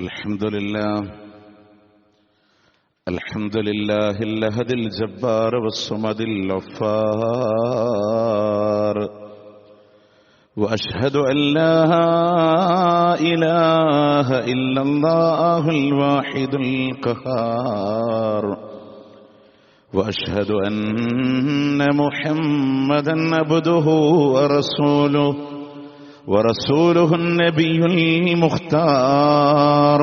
الحمد لله الأحد الجبار والصمد الغفار، وأشهد أن لا إله إلا الله الواحد القهار، وأشهد أن محمدا عبده ورسوله النبي المختار.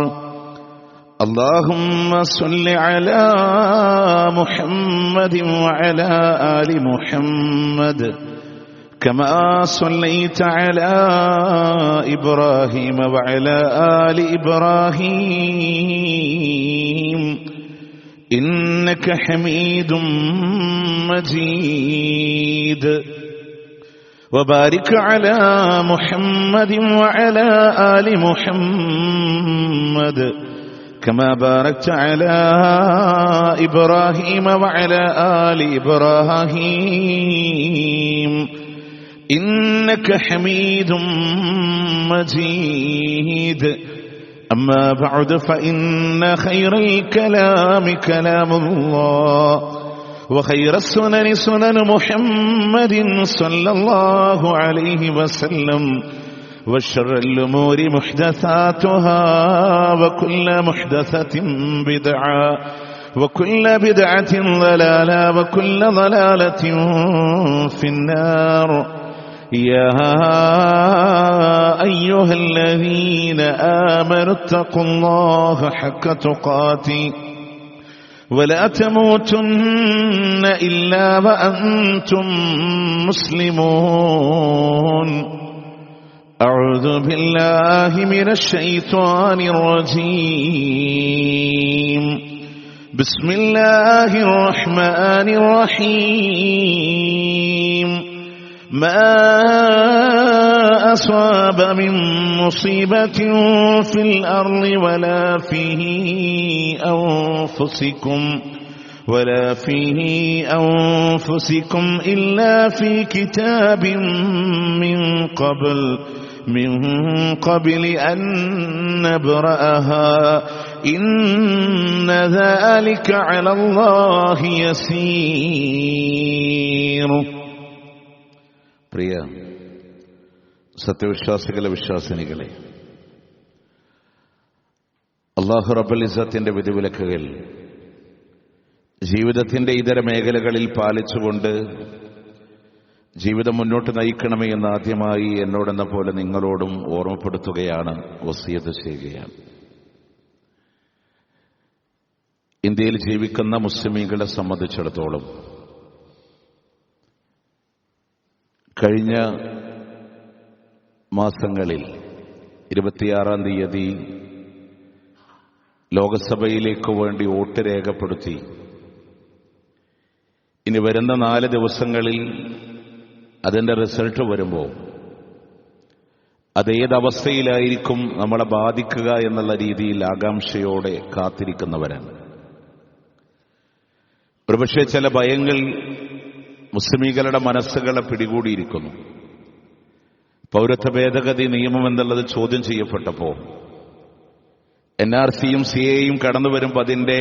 اللهم صل على محمد وعلى آل محمد كما صليت على إبراهيم وعلى آل إبراهيم إنك حميد مجيد. وبارك على محمد وعلى آل محمد كما باركت على إبراهيم وعلى آل إبراهيم إنك حميد مجيد. أما بعد فإن خير الكلام كلام الله، وخير السنن سنن محمد صلى الله عليه وسلم، وشر الأمور محدثاتها، وكل محدثة بدعة، وكل بدعة ضلالة، وكل ضلالة في النار. يا أيها الذين آمنوا اتقوا الله حق تقاته ولا تموتن إلا وأنتم مسلمون. أعوذ بالله من الشيطان الرجيم. بسم الله الرحمن الرحيم. ما أصاب من مصيبة في الأرض ولا في أنفسكم إلا في كتاب من قبل أن نبرأها إن ذلك على الله يسير. പ്രിയ സത്യവിശ്വാസികളെ, വിശ്വാസിനികളെ, അല്ലാഹു റബ്ബുൽ ഇസ്സത്തിന്റെ വിധിവിലക്കുകൾ ജീവിതത്തിന്റെ ഇതര മേഖലകളിൽ പാലിച്ചുകൊണ്ട് ജീവിതം മുന്നോട്ട് നയിക്കണമേ എന്ന് ആദ്യമായി എന്നോടെന്ന പോലെ നിങ്ങളോടും ഓർമ്മപ്പെടുത്തുകയാണ്, വസിയത്ത് ചെയ്യുകയാണ്. ഇന്ത്യയിൽ ജീവിക്കുന്ന മുസ്ലിമീങ്ങളെ സംബന്ധിച്ചിടത്തോളം കഴിഞ്ഞ മാസങ്ങളിൽ 26-ാം തീയതി ലോകസഭയിലേക്ക് വേണ്ടി വോട്ട് രേഖപ്പെടുത്തി. ഇനി വരുന്ന 4 ദിവസങ്ങളിൽ അതിൻ്റെ റിസൾട്ട് വരുമ്പോൾ അതേതവസ്ഥയിലായിരിക്കും നമ്മളെ ബാധിക്കുക എന്നുള്ള രീതിയിൽ ആകാംക്ഷയോടെ കാത്തിരിക്കുന്നവരാണ്. ഒരുപക്ഷെ ചില ഭയങ്ങൾ മുസ്ലിമീങ്ങളുടെ മനസ്സുകളെ പിടികൂടിയിരിക്കുന്നു. പൗരത്വ ഭേദഗതി നിയമം എന്നുള്ളത് ചോദ്യം ചെയ്യപ്പെട്ടപ്പോൾ NRCയും CAAയും കടന്നു വരുമ്പോൾ അതിൻ്റെ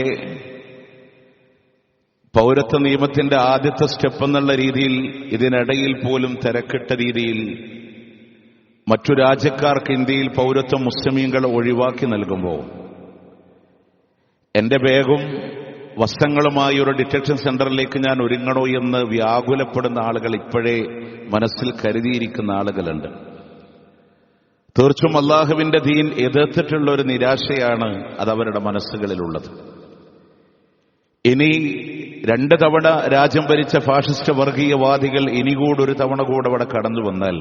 പൗരത്വ നിയമത്തിന്റെ ആദ്യത്തെ സ്റ്റെപ്പ് എന്നുള്ള രീതിയിൽ ഇതിനിടയിൽ പോലും തിരക്കിട്ട രീതിയിൽ മറ്റു രാജ്യക്കാർക്ക് ഇന്ത്യയിൽ പൗരത്വം മുസ്ലിമീങ്ങളെ ഒഴിവാക്കി നൽകുമ്പോൾ എന്റെ ബാഗും വസ്ത്രങ്ങളുമായി ഒരു ഡിറ്റക്ഷൻ സെന്ററിലേക്ക് ഞാൻ ഒരുങ്ങണോ എന്ന് വ്യാകുലപ്പെടുന്ന ആളുകൾ ഇപ്പോഴേ മനസ്സിൽ കരുതിയിരിക്കുന്ന ആളുകളുണ്ട്. തീർച്ചും അള്ളാഹുവിന്റെ ദീൻ എതിർത്തിട്ടുള്ള ഒരു നിരാശയാണ് അതവരുടെ മനസ്സുകളിലുള്ളത്. ഇനി 2 തവണ രാജ്യം ഭരിച്ച ഫാഷിസ്റ്റ് വർഗീയവാദികൾ ഇനികൂടൊരു തവണ കൂടെ അവിടെ കടന്നു വന്നാൽ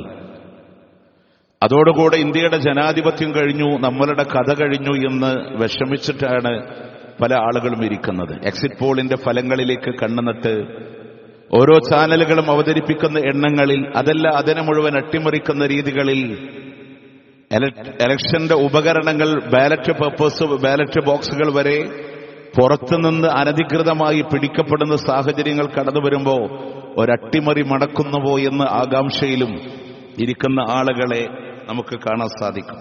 അതോടുകൂടെ ഇന്ത്യയുടെ ജനാധിപത്യം കഴിഞ്ഞു, നമ്മളുടെ കഥ കഴിഞ്ഞു എന്ന് വിഷമിച്ചിട്ടാണ് പല ആളുകളും ഇരിക്കുന്നത്. എക്സിറ്റ് പോളിന്റെ ഫലങ്ങളിലേക്ക് കണ്ണുനട്ട് ഓരോ ചാനലുകളും അവതരിപ്പിക്കുന്ന എണ്ണങ്ങളിൽ അതല്ല അതിനെ മുഴുവൻ അട്ടിമറിക്കുന്ന രീതികളിൽ ഇലക്ഷന്റെ ഉപകരണങ്ങൾ, ബാലറ്റ് ബോക്സുകൾ വരെ പുറത്തുനിന്ന് അനധികൃതമായി പിടിക്കപ്പെടുന്ന സാഹചര്യങ്ങൾ കടന്നു വരുമ്പോൾ ഒരട്ടിമറി മടക്കുന്നുവോ എന്ന് ആകാംക്ഷയിലും ഇരിക്കുന്ന ആളുകളെ നമുക്ക് കാണാൻ സാധിക്കും.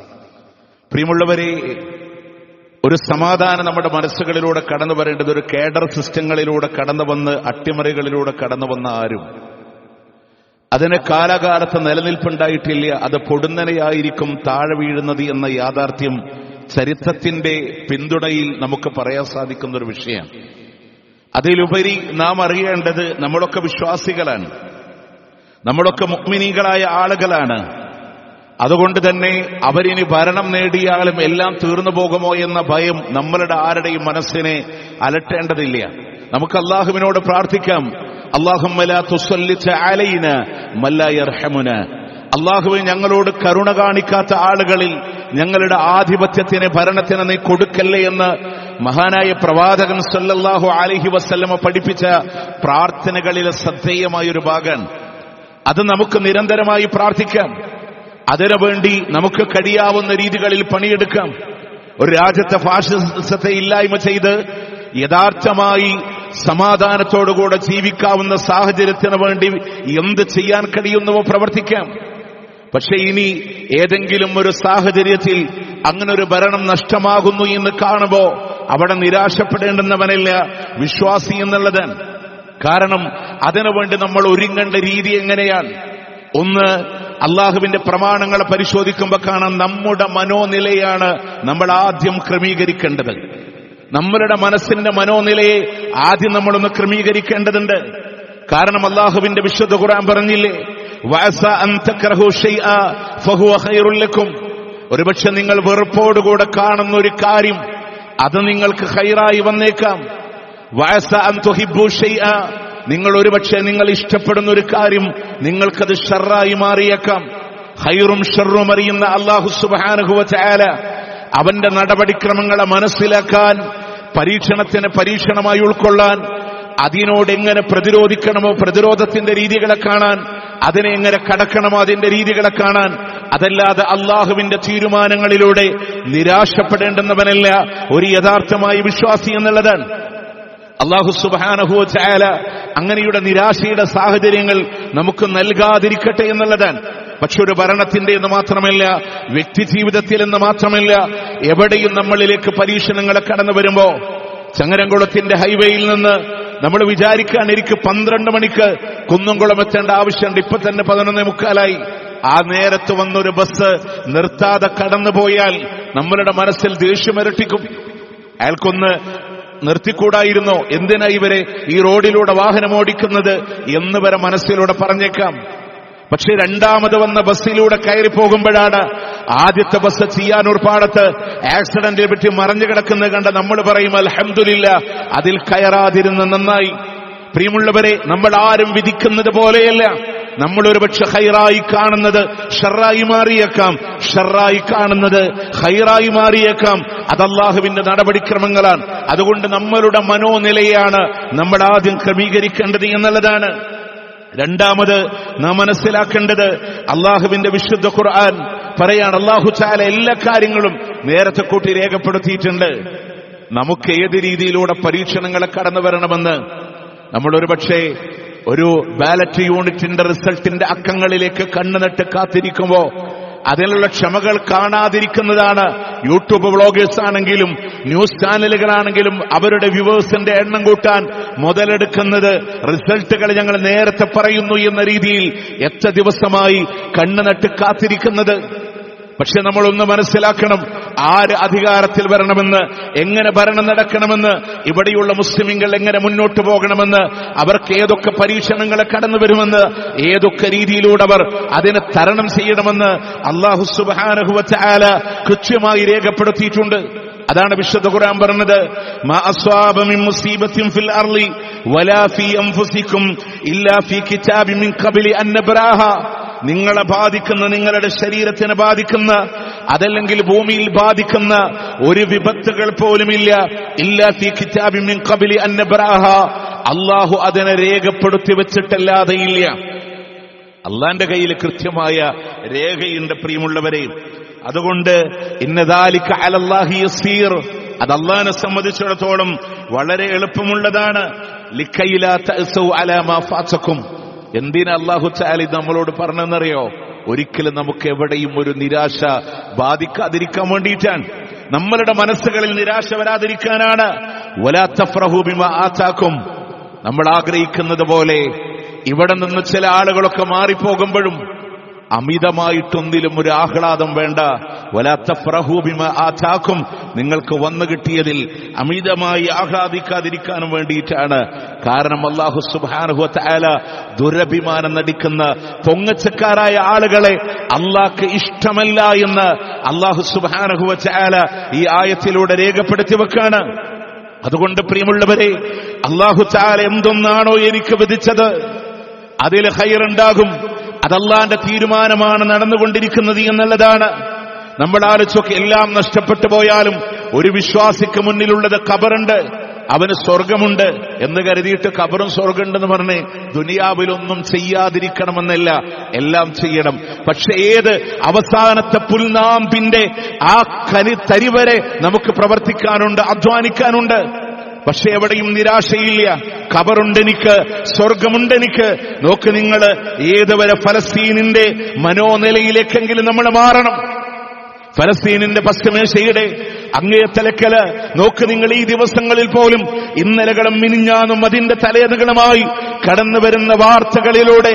പ്രിയമുള്ളവരെ, ഒരു സമാധാനം നമ്മുടെ മനസ്സുകളിലൂടെ കടന്നു വരേണ്ടത് ഒരു കേഡർ സിസ്റ്റങ്ങളിലൂടെ കടന്നു വന്ന് അട്ടിമറികളിലൂടെ കടന്നു വന്ന ആരും അതിന് കാലാകാലത്ത് നിലനിൽപ്പുണ്ടായിട്ടില്ല. അത് പൊടുന്നനെയായിരിക്കും താഴെ വീഴുന്നത് എന്ന യാഥാർത്ഥ്യം ചരിത്രത്തിന്റെ പിന്തുണയിൽ നമുക്ക് പറയാൻ സാധിക്കുന്ന ഒരു വിഷയമാണ്. അതിലുപരി നാം അറിയേണ്ടത് നമ്മളൊക്കെ വിശ്വാസികളാണ്, നമ്മളൊക്കെ മുഅ്മിനീകളായ ആളുകളാണ്. അതുകൊണ്ട് തന്നെ അവരിനി ഭരണം നേടിയാലും എല്ലാം തീർന്നു പോകുമോ എന്ന ഭയം നമ്മളുടെ ആരുടെയും മനസ്സിനെ അലട്ടേണ്ടതില്ല. നമുക്ക് അല്ലാഹുവിനോട് പ്രാർത്ഥിക്കാം, അല്ലാഹുമ്മ ലാ തുസല്ലിത് അലൈനാ മൻ ലാ യർഹമുനാ. അല്ലാഹുവേ, ഞങ്ങളോട് കരുണ കാണിക്കാത്ത ആളുകളിൽ ഞങ്ങളുടെ ആധിപത്യത്തിന് ഭരണത്തിന് നീ കൊടുക്കല്ലേ എന്ന് മഹാനായ പ്രവാചകൻ സല്ലല്ലാഹു അലൈഹി വസല്ലമ പഠിപ്പിച്ച പ്രാർത്ഥനകളിലെ ശ്രദ്ധേയമായൊരു ഭാഗമാണ്. അത് നമുക്ക് നിരന്തരമായി പ്രാർത്ഥിക്കാം. അതിനുവേണ്ടി നമുക്ക് കഴിയാവുന്ന രീതികളിൽ പണിയെടുക്കാം. ഒരു രാജ്യത്തെ ഫാഷിസത്തെ ഇല്ലായ്മ ചെയ്ത് യഥാർത്ഥമായി സമാധാനത്തോടുകൂടെ ജീവിക്കാവുന്ന സാഹചര്യത്തിന് വേണ്ടി എന്ത് ചെയ്യാൻ കഴിയുന്നുവോ പ്രവർത്തിക്കാം. പക്ഷെ ഇനി ഏതെങ്കിലും ഒരു സാഹചര്യത്തിൽ അങ്ങനൊരു ഭരണം നഷ്ടമാകുന്നു എന്ന് കാണുമ്പോൾ അവിടെ നിരാശപ്പെടേണ്ടുന്നവനല്ല വിശ്വാസി എന്നുള്ളത്. കാരണം അതിനുവേണ്ടി നമ്മൾ ഒരുങ്ങേണ്ട രീതി എങ്ങനെയാണ്? ഒന്ന്, അള്ളാഹുവിന്റെ പ്രമാണങ്ങളെ പരിശോധിക്കുമ്പോൾ കാണാം, നമ്മുടെ മനോനിലയാണ് നമ്മൾ ആദ്യം ക്രമീകരിക്കേണ്ടത്. നമ്മളുടെ മനസ്സിന്റെ മനോനിലയെ ആദ്യം നമ്മളൊന്ന് ക്രമീകരിക്കേണ്ടതുണ്ട്. കാരണം അള്ളാഹുവിന്റെ വിശുദ്ധ ഖുർആൻ പറഞ്ഞില്ലേ, വഅസ അൻ തക്റഹു ശൈഅ ഫഹുവ ഖൈറുൽ ലക്കും. ഒരുപക്ഷെ നിങ്ങൾ വെറുപ്പോടുകൂടെ കാണുന്ന ഒരു കാര്യം അത് നിങ്ങൾക്ക് ഖൈറായി വന്നേക്കാം. വഅസ അൻ തുഹിബ്ബു ശൈഅ, നിങ്ങൾ ഒരുപക്ഷെ നിങ്ങൾ ഇഷ്ടപ്പെടുന്ന ഒരു കാര്യം നിങ്ങൾക്കത് ഷർറായി മാറിയേക്കാം. ഖൈറും ഷർറും അറിയുന്ന അല്ലാഹു സുബ്ഹാനഹു വ തആല അവന്റെ നടപടിക്രമങ്ങളെ മനസ്സിലാക്കാൻ, പരീക്ഷണത്തിന് പരീക്ഷണമായി ഉൾക്കൊള്ളാൻ, അതിനോട് എങ്ങനെ പ്രതിരോധിക്കണമോ പ്രതിരോധത്തിന്റെ രീതികളെ കാണാൻ, അതിനെ എങ്ങനെ കടക്കണമോ അതിന്റെ രീതികളെ കാണാൻ, അതല്ലാതെ അള്ളാഹുവിന്റെ തീരുമാനങ്ങളിലൂടെ നിരാശപ്പെടേണ്ടുന്നവനല്ല ഒരു യഥാർത്ഥമായ വിശ്വാസി എന്നുള്ളതാണ്. അല്ലാഹു സുബ്ഹാനഹു വ തആല അങ്ങനെയുടെ നിരാശയുടെ സാഹചര്യങ്ങൾ നമുക്ക് നൽകാതിരിക്കട്ടെ എന്നുള്ളതാണ്. പക്ഷെ ഒരു ഭരണത്തിന്റെ എന്ന് മാത്രമല്ല, വ്യക്തി ജീവിതത്തിൽ എന്ന് മാത്രമല്ല, എവിടെയും നമ്മളിലേക്ക് പരീക്ഷണങ്ങളെ കടന്നു വരുമ്പോ, ചങ്ങരംകുളത്തിന്റെ ഹൈവേയിൽ നിന്ന് നമ്മൾ വിചാരിക്കാൻ എനിക്ക് 12 മണിക്ക് കുന്നംകുളം എത്തേണ്ട ആവശ്യമുണ്ട്, ഇപ്പൊ തന്നെ 11:45. ആ നേരത്ത് വന്നൊരു ബസ് നിർത്താതെ കടന്നുപോയാൽ നമ്മളുടെ മനസ്സിൽ ദേഷ്യം ഇരട്ടിക്കും. അയാൾക്കൊന്ന് നിർത്തിക്കൂടായിരുന്നോ? എന്തിനാ ഇവരെ ഈ റോഡിലൂടെ വാഹനം ഓടിക്കുന്നത് എന്ന് വരെ മനസ്സിലൂടെ പറഞ്ഞേക്കാം. പക്ഷെ രണ്ടാമത് വന്ന ബസ്സിലൂടെ കയറി പോകുമ്പോഴാണ് ആദ്യത്തെ ബസ് ചിയ്യാനൂർ പാടത്ത് ആക്സിഡന്റിൽ പറ്റി മറിഞ്ഞു കിടക്കുന്നത് കണ്ട നമ്മൾ പറയും അൽഹംദുലില്ലാ, അതിൽ കയറാതിരുന്ന നന്നായി. പ്രിയമുള്ളവരെ, നമ്മൾ ആരും വിധിക്കുന്നത് പോലെയല്ല. നമ്മൾ ഒരുപക്ഷെ ഖൈറായി കാണുന്നത് ഷർറായി മാറിയേക്കാം, ഷർറായി കാണുന്നത് ഖൈറായി മാറിയേക്കാം. അത് അല്ലാഹുവിന്റെ നടപടിക്രമങ്ങളാണ്. അതുകൊണ്ട് നമ്മളുടെ മനോനിലയാണ് നമ്മൾ ആദ്യം ക്രമീകരിക്കേണ്ടത് എന്നുള്ളതാണ്. രണ്ടാമത് നാം മനസ്സിലാക്കേണ്ടത്, അള്ളാഹുവിന്റെ വിശുദ്ധ ഖുർആൻ പറയാണ്, അല്ലാഹു തആല എല്ലാ കാര്യങ്ങളും നേരത്തെ കൂട്ടി രേഖപ്പെടുത്തിയിട്ടുണ്ട്. നമുക്ക് ഏത് രീതിയിലൂടെ പരീക്ഷണങ്ങളെ കടന്നു വരണമെന്ന് നമ്മൾ ഒരുപക്ഷെ ഒരു ബാലറ്റ് യൂണിറ്റിന്റെ റിസൾട്ടിന്റെ അക്കങ്ങളിലേക്ക് കണ്ണുനട്ട് കാത്തിരിക്കുമ്പോ അതിനുള്ള ക്ഷമകൾ കാണാതിരിക്കുന്നതാണ് യൂട്യൂബ് വ്ളോഗേഴ്സ് ആണെങ്കിലും ന്യൂസ് ചാനലുകളാണെങ്കിലും അവരുടെ വ്യൂവേഴ്സിന്റെ എണ്ണം കൂട്ടാൻ മുതലെടുക്കുന്നത്. റിസൾട്ടുകൾ ഞങ്ങൾ നേരത്തെ പറയുന്നു എന്ന രീതിയിൽ എത്ര ദിവസമായി കണ്ണുനട്ട് കാത്തിരിക്കുന്നത്. പക്ഷെ നമ്മളൊന്ന് മനസ്സിലാക്കണം, ആര് അധികാരത്തിൽ വരണമെന്ന്, എങ്ങനെ ഭരണം നടക്കണമെന്ന്, ഇവിടെയുള്ള മുസ്ലിമീങ്ങൾ എങ്ങനെ മുന്നോട്ട് പോകണമെന്ന്, അവർക്ക് ഏതൊക്കെ പരീക്ഷണങ്ങളെ കടന്നു വരുമെന്ന്, ഏതൊക്കെ രീതിയിലൂടെ അവർ അതിനെ തരണം ചെയ്യണമെന്ന് അല്ലാഹു സുബ്ഹാനഹു വ തആല കൃത്യമായി രേഖപ്പെടുത്തിയിട്ടുണ്ട്. അതാണ് വിശുദ്ധ ഖുർആൻ പറഞ്ഞത്, മാ അസ്വാബ മിൻ മുസീബത്തിൻ ഫിൽ അർളി വലാ ഫീ അൻഫുസികും ഇല്ലാ ഫീ കിതാബിൻ മിൻ ഖബ്ലി അൻ നബ്റാഹ. നിങ്ങളെ ബാധിക്കുന്ന, നിങ്ങളുടെ ശരീരത്തിനെ ബാധിക്കുന്ന, അതല്ലെങ്കിൽ ഭൂമിയിൽ ബാധിക്കുന്ന ഒരു വിപത്തുകൾ പോലുമില്ല, ഇല്ലാ ഫീ കിതാബിൻ മിൻ ഖബ്ലി അൻ നബ്റാഹ. അല്ലാഹു അതിനെ രേഖപ്പെടുത്തി വെച്ചിട്ടല്ലാതെ ഇല്ല. അല്ലാഹുവിന്റെ കയ്യിൽ കൃത്യമായ രേഖയുണ്ട് പ്രിയമുള്ളവരെ. അതുകൊണ്ട് ഇന്ന ദാലിക അലല്ലാഹി യസീർ, അത് അല്ലാഹുവിനെ സംബന്ധിച്ചിടത്തോളം വളരെ എളുപ്പമുള്ളതാണ്. ലിക്കൈലാ തഅസു അലാ മാ ഫാതകും. എന്തിനാ അല്ലാഹു തആല നമ്മളോട് പറഞ്ഞെന്നറിയോ? ഒരിക്കലും നമുക്ക് എവിടെയും ഒരു നിരാശ ബാധിക്കാതിരിക്കാൻ വേണ്ടിയിട്ടാണ്. നമ്മളുടെ മനസ്സുകളിൽ നിരാശ വരാതിരിക്കാനാണ്. വലാ തഫ്റഹു ബിമാ ആതാക്കും, നമ്മൾ ആഗ്രഹിക്കുന്നത് പോലെ ഇവിടെ നിന്ന് ചില ആളുകളൊക്കെ മാറിപ്പോകുമ്പോഴും അമിതമായിട്ടൊന്നിലും ഒരു ആഹ്ലാദം വേണ്ട. വലാ തഫ്റഹു ബിമാ ആതാക്കും, നിങ്ങൾക്ക് വന്നു കിട്ടിയതിൽ അമിതമായി ആഹ്ലാദിക്കാതിരിക്കാനും വേണ്ടിയിട്ടാണ്. കാരണം അല്ലാഹു സുബ്ഹാനഹു വ തആല ദുരഭിമാനം നടിക്കുന്ന പൊങ്ങച്ചക്കാരായ ആളുകളെ അല്ലാഹ്ക്ക് ഇഷ്ടമല്ല എന്ന് അല്ലാഹു സുബ്ഹാനഹു വ തആല ഈ ആയത്തിലൂടെ രേഖപ്പെടുത്തി വെക്കാണ്. അതുകൊണ്ട് പ്രിയമുള്ളവരെ, അല്ലാഹു തആല എന്തൊന്നാണോ എനിക്ക് വിധിച്ചത് അതിൽ ഖൈറുണ്ടാകും. അതല്ലാന്റെ തീരുമാനമാണ് നടന്നുകൊണ്ടിരിക്കുന്നത് എന്നുള്ളതാണ്. നമ്മൾ ആലോചിച്ചൊക്കെ എല്ലാം നഷ്ടപ്പെട്ടു പോയാലും ഒരു വിശ്വാസിക്ക് മുന്നിലുള്ളത് ഖബറുണ്ട്, അവന് സ്വർഗമുണ്ട് എന്ന് കരുതിയിട്ട് ഖബറും സ്വർഗമുണ്ടെന്ന് പറഞ്ഞ് ദുനിയാവിലൊന്നും ചെയ്യാതിരിക്കണമെന്നല്ല, എല്ലാം ചെയ്യണം. പക്ഷെ ഏത് അവസാനത്തെ പുൽനാമ്പിന്റെ ആ തരി വരെ നമുക്ക് പ്രവർത്തിക്കാനുണ്ട്, അധ്വാനിക്കാനുണ്ട്. പക്ഷെ എവിടെയും നിരാശയില്ല. ഖബറുണ്ടെനിക്ക്, സ്വർഗമുണ്ടെനിക്ക്. നോക്ക് നിങ്ങൾ, ഏതുവരെ ഫലസ്തീനിന്റെ മനോനിലയിലേക്കെങ്കിലും നമ്മൾ മാറണം. ഫലസ്തീനിന്റെ പശ്ചിമേഷ്യയുടെ അങ്ങേത്തലക്കല് നോക്ക് നിങ്ങൾ. ഈ ദിവസങ്ങളിൽ പോലും ഇന്നലകളും മിനിഞ്ഞാന്നും അതിന്റെ തലേന്നുകളുമായി കടന്നു വരുന്ന വാർത്തകളിലൂടെ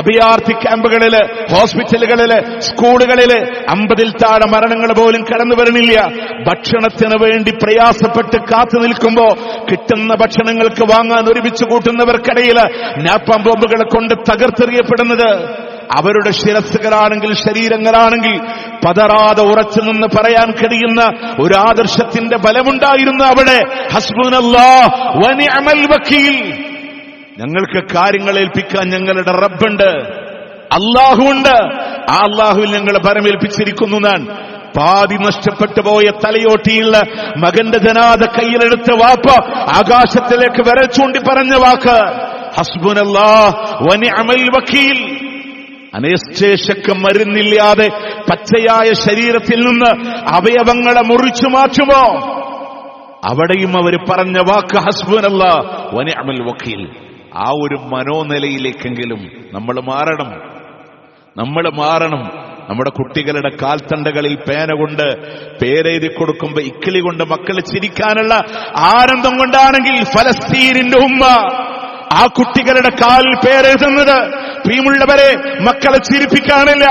അഭയാർത്ഥി ക്യാമ്പുകളില്, ഹോസ്പിറ്റലുകളില്, സ്കൂളുകളില് 50-ൽ താഴെ മരണങ്ങൾ പോലും കടന്നു വരണില്ല. ഭക്ഷണത്തിന് വേണ്ടി പ്രയാസപ്പെട്ട് കാത്തു നിൽക്കുമ്പോ കിട്ടുന്ന ഭക്ഷണങ്ങൾക്ക് വാങ്ങാൻ ഒരുമിച്ച് കൂട്ടുന്നവർക്കിടയിൽ നാപ്പാം ബോംബുകളെ കൊണ്ട് തകർത്തെറിയപ്പെടുന്നത് അവരുടെ ശിരസ്സുകളാണെങ്കിൽ, ശരീരങ്ങളാണെങ്കിൽ പതറാതെ ഉറച്ചു നിന്ന് പറയാൻ കഴിയുന്ന ഒരു ആദർശത്തിന്റെ ബലമുണ്ടായിരുന്നു അവിടെ. ഹസ്ബുനല്ലാഹ് വ നിഅമൽ വക്കീൽ, ഞങ്ങൾക്ക് കാര്യങ്ങൾ ഏൽപ്പിക്കാൻ ഞങ്ങളുടെ റബ്ബുണ്ട്, അല്ലാഹുണ്ട്. ആ അല്ലാഹുവിൽ ഞങ്ങൾ പരമേൽപ്പിച്ചിരിക്കുന്നു. ഞാൻ പാതി നഷ്ടപ്പെട്ടു പോയ തലയോട്ടിയുള്ള മകന്റെ ജനാദ കയ്യിലെടുത്ത വാപ്പ ആകാശത്തിലേക്ക് വിരൽ ചൂണ്ടി പറഞ്ഞ വാക്ക് ഹസ്ബുനല്ലാഹ് വ നിഅമൽ വക്കീൽ. അനസ്തേഷ്യക്ക് മരുന്നില്ലാതെ പച്ചയായ ശരീരത്തിൽ നിന്ന് അവയവങ്ങളെ മുറിച്ചു മാറ്റുമോ? അവിടെയും അവർ പറഞ്ഞ വാക്ക് ഹസ്ബുനല്ലാഹ് വ നിഅമൽ വക്കീൽ. ആ ഒരു മനോനിലയിലേക്കെങ്കിലും നമ്മൾ മാറണം. നമ്മുടെ കുട്ടികളുടെ കാൽത്തണ്ടകളിൽ പേന കൊണ്ട് പേരെഴുതി കൊടുക്കുമ്പോ ഇക്കിളി കൊണ്ട് മക്കൾ ചിരിക്കാനുള്ള ആനന്ദം കൊണ്ടാണെങ്കിൽ ഫലസ്തീനിന്റെ ഉമ്മ ആ കുട്ടികളുടെ കാലിൽ പേരെഴുതുന്നത്, പ്രിയമുള്ളവരെ, മക്കളെ ചിരിപ്പിക്കാനില്ല.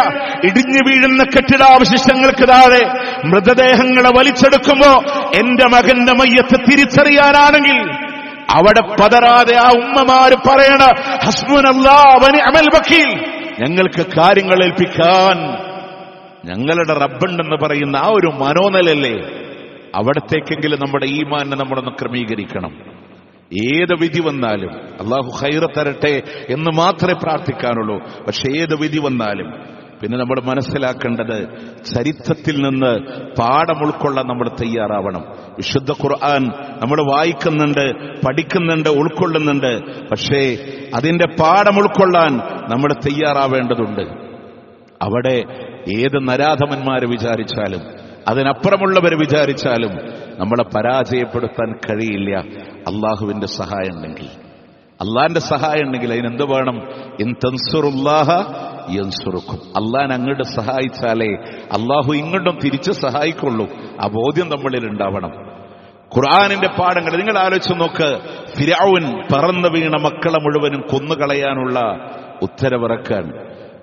ഇടിഞ്ഞു വീഴുന്ന കെട്ടിടാവശിഷ്ടങ്ങൾക്ക് താഴെ മൃതദേഹങ്ങളെ വലിച്ചെടുക്കുമ്പോ എന്റെ മകന്റെ മയ്യത്ത് തിരിച്ചറിയാനാണെങ്കിൽ അവിടെ പതറാതെ ആ ഉമ്മമാര് പറയണ ഹസ്ബുനല്ലാഹ് വ നിഅമൽ വക്കീൽ, ഞങ്ങൾക്ക് കാര്യങ്ങൾ ഏൽപ്പിക്കാൻ ഞങ്ങളുടെ റബ്ബുണ്ടെന്ന് പറയുന്ന ആ ഒരു മനോനിലല്ലേ, അവിടത്തേക്കെങ്കിലും നമ്മുടെ ഈമാനെ നമ്മളൊന്ന് ക്രമീകരിക്കണം. ഏത് വിധി വന്നാലും അല്ലാഹു ഖൈർ തരട്ടെ എന്ന് മാത്രമേ പ്രാർത്ഥിക്കാനുള്ളൂ. പക്ഷെ ഏത് വിധി വന്നാലും പിന്നെ നമ്മൾ മനസ്സിലാക്കേണ്ടത് ചരിത്രത്തിൽ നിന്ന് പാഠം ഉൾക്കൊള്ളാൻ നമ്മൾ തയ്യാറാവണം. വിശുദ്ധ ഖുർആൻ നമ്മൾ വായിക്കുന്നുണ്ട്, പഠിക്കുന്നുണ്ട്, ഉൾക്കൊള്ളുന്നുണ്ട്. പക്ഷേ അതിന്റെ പാഠം ഉൾക്കൊള്ളാൻ നമ്മൾ തയ്യാറാവേണ്ടതുണ്ട്. അവിടെ ഏത് നരാധമന്മാര് വിചാരിച്ചാലും അതിനപ്പുറമുള്ളവർ വിചാരിച്ചാലും നമ്മളെ പരാജയപ്പെടുത്താൻ കഴിയില്ല. അള്ളാഹുവിന്റെ സഹായം ഉണ്ടെങ്കിൽ, അള്ളാന്റെ സഹായം ഉണ്ടെങ്കിൽ അതിനെന്ത് വേണം? ഇൻ തൻസുറുല്ലാഹ യൻസുറുക്കും. അള്ളാൻ അങ്ങോട്ട് സഹായിച്ചാലേ അള്ളാഹു ഇങ്ങോട്ടും തിരിച്ച് സഹായിക്കുള്ളൂ. ആ ബോധ്യം നമ്മളിൽ ഉണ്ടാവണം. ഖുർആനിന്റെ പാഠങ്ങൾ നിങ്ങൾ ആലോചിച്ച് നോക്ക്. ഫിർഔൻ പറന്നു വീണ മക്കളെ മുഴുവനും കൊന്നുകളയാനുള്ള ഉത്തരവിറക്കാൻ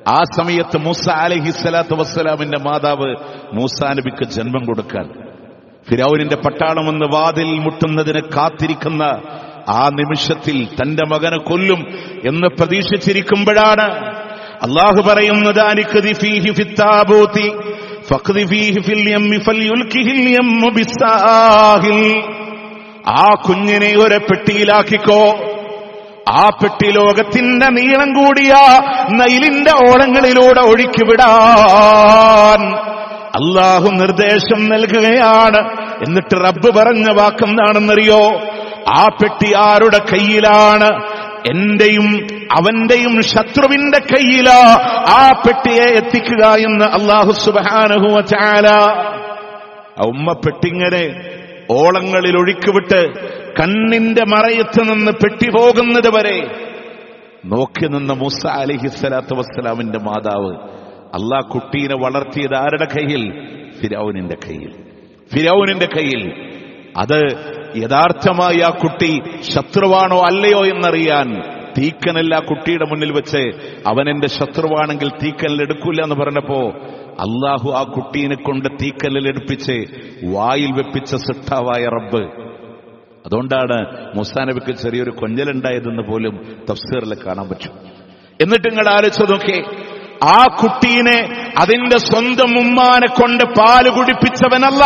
ആ സമയത്ത് മൂസ അലൈഹിസ്സലാത്തു വസ്സലാമിന്റെ മാതാവ് മൂസാ നബിക്ക് ജന്മം കൊടുക്കാൻ ഫിർഔനിന്റെ പട്ടാളമെന്ന് വാതിൽ മുട്ടുന്നതിന് കാത്തിരിക്കുന്ന ആ നിമിഷത്തിൽ തന്റെ മകനെ കൊല്ലും എന്ന് പ്രതീക്ഷിച്ചിരിക്കുമ്പോഴാണ് അല്ലാഹു പറയുന്നത് ആ കുഞ്ഞിനെ ഒരു പെട്ടിയിലാക്കിക്കോ. ആ പെട്ടി ലോകത്തിന്റെ നീളം കൂടിയ നൈലിന്റെ ഓളങ്ങളിലൂടെ ഒഴുക്കിവിടാൻ അല്ലാഹു നിർദ്ദേശം നൽകുകയാണ്. എന്നിട്ട് റബ്ബ് പറഞ്ഞ വാക്കെന്താണെന്നറിയോ? ആ പെട്ടി ആരുടെ കയ്യിലാണ്? എന്റെയും അവന്റെയും ശത്രുവിന്റെ കയ്യിലാ ആ പെട്ടിയെ എത്തിക്കുക എന്ന് അല്ലാഹു സുബ്ഹാനഹു വ തആല. ആ ഉമ്മ പെട്ടിങ്ങനെ ഓളങ്ങളിൽ ഒഴുക്കിവിട്ട് കണ്ണിന്റെ മറയത്ത് നിന്ന് പെട്ടി പോകുന്നത് വരെ നോക്കി നിന്ന മൂസ അലൈഹിസ്സലാത്തു വസ്സലാമിന്റെ മാതാവ് അല്ലാഹ് കുട്ടീനെ വളർത്തിയത് ആരുടെ കയ്യിൽ? ഫിർഔനിന്റെ കയ്യിൽ. ഫിരൗനിന്റെ കയ്യിൽ. അത് യഥാർത്ഥമായി ആ കുട്ടി ശത്രുവാണോ അല്ലയോ എന്നറിയാൻ തീക്കനല്ല കുട്ടിയുടെ മുന്നിൽ വെച്ച് അവൻ എന്റെ ശത്രുവാണെങ്കിൽ തീക്കനൽ എടുക്കൂല എന്ന് പറഞ്ഞപ്പോ അള്ളാഹു ആ കുട്ടീനെ കൊണ്ട് തീക്കനൽ എടുപ്പിച്ച് വായിൽ വെപ്പിച്ച സിട്ടാവായ റബ്ബ്. അതുകൊണ്ടാണ് മൂസാ നബിക്ക് ചെറിയൊരു കൊഞ്ചലുണ്ടായതെന്ന് പോലും തഫ്സീറിൽ കാണാൻ പറ്റും. എന്നിട്ട് നിങ്ങൾ ആലോചിച്ച് നോക്കേ, ആ കുട്ടീനെ അതിന്റെ സ്വന്തം ഉമ്മാനെ കൊണ്ട് പാല് കുടിപ്പിച്ചവനല്ല,